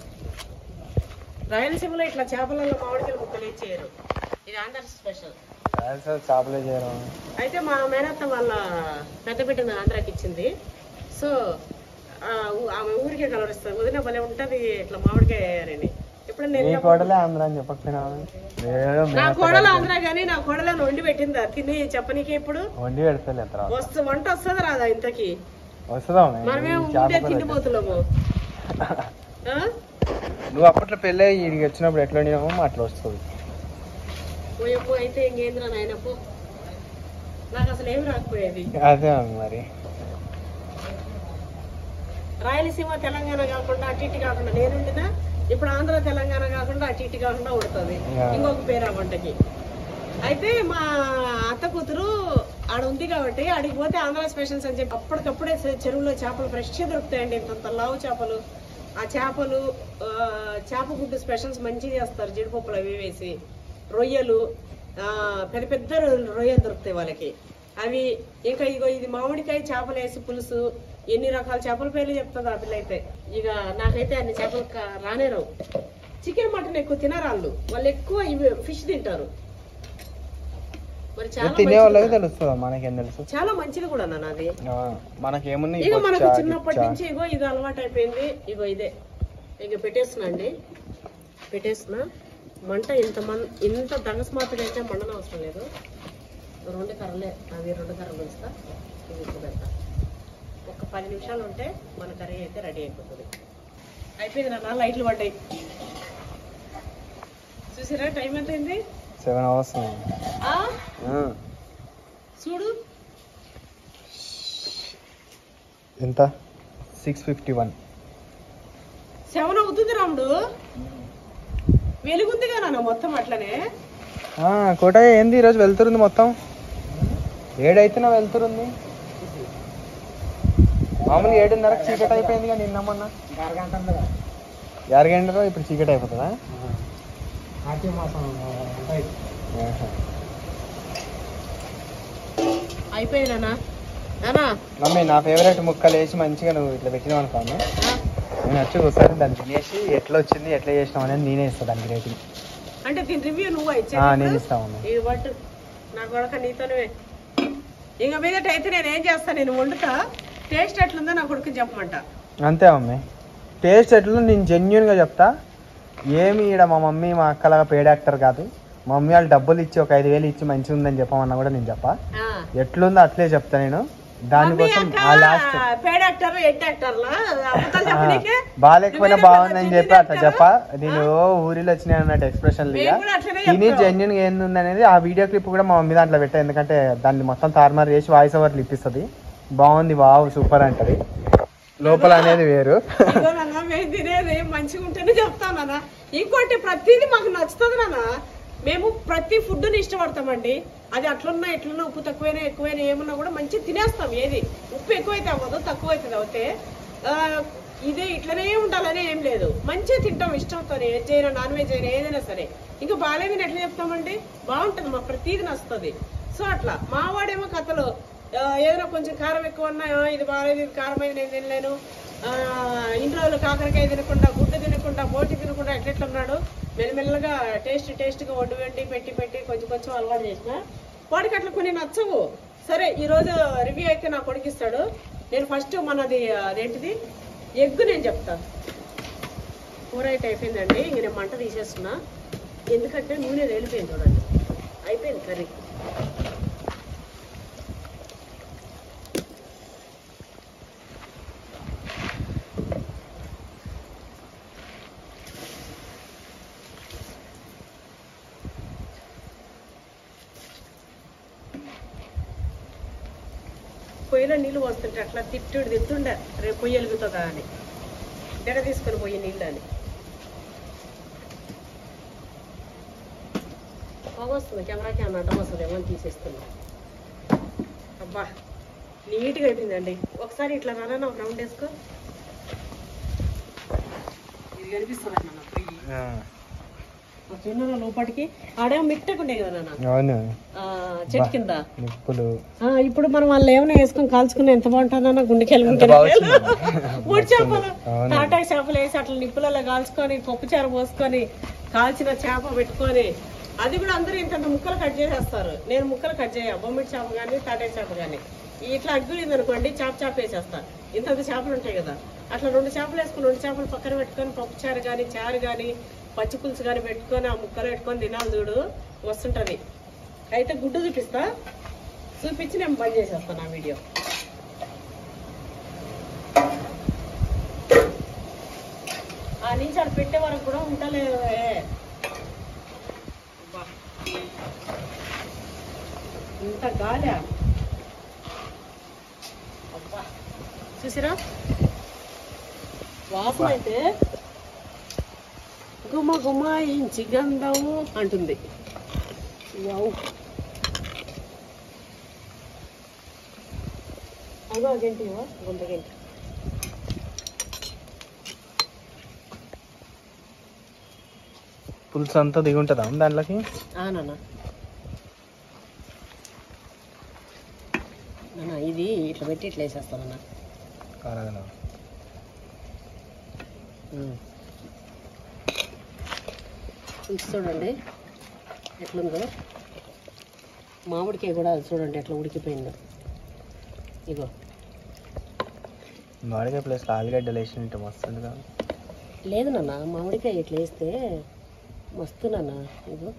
రాయలసీమలో ఇట్లా చేపలలో మామిడికాయలు ముక్కలు ఇచ్చేయరు, ఇది ఆంధ్ర స్పెషల్. చేపలే చేయరు. అయితే మా మేనత్త వాళ్ళ పెద్ద బిడ్డను ఆంధ్రాకి ఇచ్చింది. సో ఆమె ఊరికే కలవరిస్తారు, వదిన భలే ఉంటది ఇట్లా మామిడికాయ వేయారని. ఇప్పుడు నేను కోడలే ఆంధ్ర అని చెప్పకపోయినా. నా కోడలు ఆంధ్ర కానీ నా కోడలను వండి పెట్టిందా తిని చెప్పనీకి. ఇప్పుడు వండి పెడతలే వంట వస్తుందా రాదా ఇంతకి? వస్తుందా? మనమేం ఉంటే తిండిపోతున్నాము. నువ్వు అప్పట్లో పెళ్ళి ఇడికి వచ్చినప్పుడు ఎట్లా వండినామో అట్లా వస్తుంది. పోయపో అయితే ఇంకేంద్రా నాయనపో, నాకు అసలు ఏమి రాకపోయేది. అదే మరి రాయలసీమ తెలంగాణ కాకుండా అటు ఇటు కాకుండా నేనుండినా ఇప్పుడు ఆంధ్ర తెలంగాణ కాకుండా అటు ఇటు కాకుండా ఉడుతుంది ఇంకొక పేరు ఆ వంటకి. అయితే మా అత్త కూతురు ఆడ ఉంది కాబట్టి ఆడికి పోతే ఆంధ్ర స్పెషల్స్ అని చెప్పి అప్పటికప్పుడే చెరువులో చేపలు ఫ్రెష్గా దొరుకుతాయండి. ఇంత లావు చేపలు, ఆ చేపలు చేప గుడ్డు స్పెషల్స్ మంచిగా చేస్తారు, జీడిపప్పులు అవి వేసి. రొయ్యలు పెద్ద పెద్ద రొయ్యలు దొరుకుతాయి వాళ్ళకి. అవి ఇంకా ఇగో ఇది మామిడికాయ చేపలు వేసి పులుసు, ఎన్ని రకాల చేపల పేర్లు చెప్తుంది ఆ పిల్ల అయితే. ఇక నాకైతే అన్ని చేపలు రానే రావు. చికెన్ మటన్ ఎక్కువ తినరాళ్ళు, వాళ్ళు ఎక్కువ ఇవి ఫిష్ తింటారు. మరి చాలా మంచిది కూడా నాది. ఇక మనకు చిన్నప్పటి నుంచి ఇగో ఇది అలవాటు అయిపోయింది. ఇగో ఇదే ఇక పెట్టేస్తున్నా అండి, పెట్టేస్తున్నా. మంట ఇంత దంగస్మాతగా అయితే మండన అవసరం లేదు. 2 కర్రలే, అవి 2 కర్రలు వేస్తా. ఇది ఇప్పుడు పెడతా. ఒక 10 నిమిషాలు ఉంటే మన కర్రీ అయితే రెడీ అయిపోతుంది. అయిపోయింది నాన్న, లైట్లు పడ్డాయి. చూసారా టైం ఎంత అయింది? 7 hours. చూడు ఎంత 6:51. 7 అవుతుంది రాముడు. వెలుగుందిగా నాన్న మొత్తం అట్లనే. కోటయ్య ఏంది ఈరోజు వెళ్తురుంది మొత్తం? 7 అయితేనే వెళ్తురుంది. మామూలు 7:30 చీకటి అయిపోయింది కానీ నిన్నమన్నా 6 గంటలో ఇప్పుడు చీకటి అయిపోతుందా? అయిపోయిందన్నా. మమ్మీ నా ఫేవరెట్ ముక్కలు వేసి మంచిగా నువ్వు ఇట్లా పెట్టినావు అనుకోను, నేను వచ్చి ఒకసారి దాన్ని తినేసి ఎట్లా వచ్చింది ఎట్లా చేసినావు అనేది నేనే ఇస్తాను దానికి రేటింగ్. అంటే దీని రివ్యూ నువ్వు నేను ఇస్తాను. ఇది బట్ నా కొడక నీతోనే. ఇంకా మీదట అయితే నేను ఏం చేస్తాను, నేను వండుతా, టేస్ట్ ఎట్లుందో నా కొడుకు చెప్పమంట. అంతే మమ్మీ, టేస్ట్ ఎట్లుందో నేను జెన్యున్గా చెప్తా. ఏమి ఈడ మా మమ్మీ మా అక్కలాగా పేడ్ యాక్టర్ కాదు. మా మమ్మీ వాళ్ళు డబ్బులు ఇచ్చి ఒక 5,000 ఇచ్చి మంచిగా ఉందని చెప్పమన్నా కూడా నేను చెప్పా. ఎట్లుందో అట్లే చెప్తా నేను. దానికోసం బాగాలేకపోయినా బాగుందని చెప్పి అట్లా చెప్పా. నేను ఊరిలో వచ్చినాయి అన్నట్టు ఎక్స్ప్రెషన్ తిని జెన్యున్ ఏంది అనేది ఆ వీడియో క్లిప్ కూడా మా మమ్మీ దాంట్లో పెట్టా. ఎందుకంటే దాన్ని మొత్తం తారుమారు చేసి వాయిస్ ఓవర్లు ఇప్పిస్తుంది. బాగుంది, వావ్ సూపర్ అంటది, లోపల అనేది వేరు. తినేది మంచిగా ఉంటేనే చెప్తాను. ఇంకోటి ప్రతిదీ మాకు నచ్చుతుంది నాన్న. మేము ప్రతి ఫుడ్ని ఇష్టపడతామండి. అది అట్లున్నా ఎట్లున్నా ఉప్పు తక్కువైనా ఎక్కువైనా ఏమన్నా కూడా మంచిగా తినేస్తాం. ఏది ఉప్పు ఎక్కువైతే అవ్వదు, తక్కువ అవుతుంది అవుతే. ఇదే ఇట్లనే ఉండాలని ఏం లేదు, మంచిగా తింటాం ఇష్టంతో. వెజ్ అయినా నాన్ వెజ్ అయినా ఏదైనా సరే. ఇంకా బాగాలేదని ఎట్లా చెప్తామండి? బాగుంటుంది, మాకు ప్రతిదీ నచ్చుతుంది. సో అట్లా మా వాడేమో కథలు ఏదైనా కొంచెం కారం ఎక్కువ అన్నా ఇది బాగాలేదు, ఇది కారమైంది నేను తినలేను, ఇన్ని రోజులు కాకరకాయ తినకుండా గుడ్డు తినకుండా బోటి తినకుండా ఎట్లెట్లున్నాడు. మెల్లమెల్లగా టేస్ట్గా వండి పెట్టి కొంచెం అలవాటు చేసిన వాడికి అట్లా కొన్ని నచ్చవు. సరే ఈరోజు రివ్యూ అయితే నా కొడుకిస్తాడు. నేను ఫస్ట్ మనది అదేంటిది ఎగ్ నేను చెప్తాను. కూర అయితే అయిపోయిందండి. ఇంక నేను మంట తీసేస్తున్నా, ఎందుకంటే నూనె వెళ్ళిపోయింది చూడండి. అయిపోయింది కర్రీ. పొయ్యిలో నీళ్ళు పోస్తుంటే అట్లా తిట్టుండే రేపు పొయ్యి వెలుగుతుందా అని జడ తీసుకొని పోయి నీళ్ళు అని. బాగొస్తుంది, కెమెరాకి ఏమన్నా అడ్డం వస్తుంది ఏమో అని తీసేస్తున్నా. అబ్బా నీట్గా అయిపోయిందండి. ఒకసారి ఇట్లా రానా ఒక రౌండ్ వేసుకో. ఇది కనిపిస్తుంది అన్న పొయ్యి చిన్న లోపలికి ఆడేమో మిట్టకుండే కదా నాన్న చెట్టు కింద. ఇప్పుడు మనం వాళ్ళు ఏమైనా వేసుకొని కాల్చుకుని ఎంత బాగుంటుందన్న గుండెకెళ్ళి మూడు చేపలు తాటాకు చేపలు వేసి అట్లా నిప్పులలో కాల్చుకొని పప్పుచారు పోసుకొని కాల్చిన చేప పెట్టుకొని అది కూడా అందరూ ఇంత ముక్కలు కట్ చేసేస్తారు. నేను ముక్కలు కట్ చేయ బొమ్మిడి చేప కానీ తాటాకు చేప కానీ ఇట్లా అగ్గులింది అనుకోండి చేప వేసేస్తా. ఇంత చేపలు ఉంటాయి కదా అట్లా 2 చేపలు వేసుకుని 2 చేపలు పక్కన పెట్టుకొని పప్పుచారు కానీ చారు కానీ పచ్చి పులుసు కానీ పెట్టుకొని ఆ ముక్కలు పెట్టుకొని తినాలి చూడు, వస్తుంటుంది. అయితే గుడ్డు చూపిస్తా, చూపించి నేను బంద్ చేసేస్తాను ఆ వీడియో. ఆ నుంచి అది పెట్టే వరకు కూడా ఉండలేదు. ఇంత గాలి అబ్బా చూసిరా వాసన అయితే గుమ్మ గుమ్మ ఇంచి గంధము అంటుంది. వావ్, అదో గంటి గుంత గంటి. పులుసు అంతా దిగి ఉంటుందా దాంట్లోకి? నాన్న ఇది ఇట్లా పెట్టి ఇట్లా వేసేస్తానన్నా. కారగల పులుసు చూడండి ఎట్లుందో. మామిడికాయ కూడా చూడండి ఎట్లా ఉడికిపోయిందో. ఇగో మామిడికాయ ప్లేస్ ఆలుగడ్డలు వేసి ఉంటే మస్తుంది కదా. లేదు నాన్న, మామిడికాయ ఇట్లా వేస్తే మస్తు నాన్న. ఇగో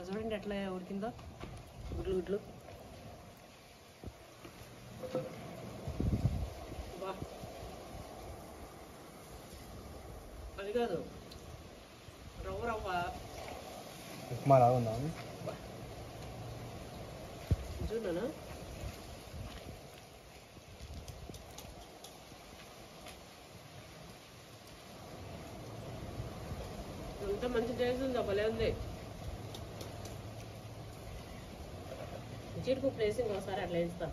చూడండి ఎట్లా ఉడికిందో గుడ్లు గుడ్లు. అది కాదు రవ్వ రవ్వ ఉప్మా లాగా ఉందా? చూడనా ఎంత మంచి టేస్ట్ ఉందో, భలే ఉంది. జీడిపప్పు ప్లేస్ ఇంకోసారి అట్లా వేస్తాం.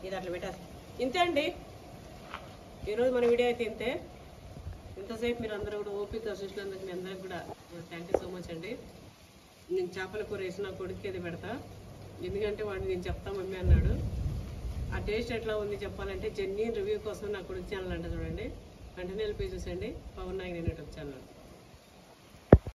ఇది అట్లా పెట్టారు. ఇంతే అండి ఈరోజు మన వీడియో అయితే ఇంతే. ఇంతసేపు మీరు అందరూ కూడా ఓపిక చూసినందుకు మీ అందరికి కూడా థ్యాంక్ యూ సో మచ్ అండి. నేను చేపల కూర వేసి నా కొడుకు ఇది పెడతా, ఎందుకంటే వాడిని నేను చెప్తా మమ్మీ అన్నాడు. ఆ టేస్ట్ ఎట్లా ఉంది చెప్పాలంటే జెన్యూన్ రివ్యూ కోసం నా కొడుకు ఛానల్ అంటే చూడండి, వెంటనే వెళ్ళిపోయి చూసండి. Pawan Nayak YouTube channel.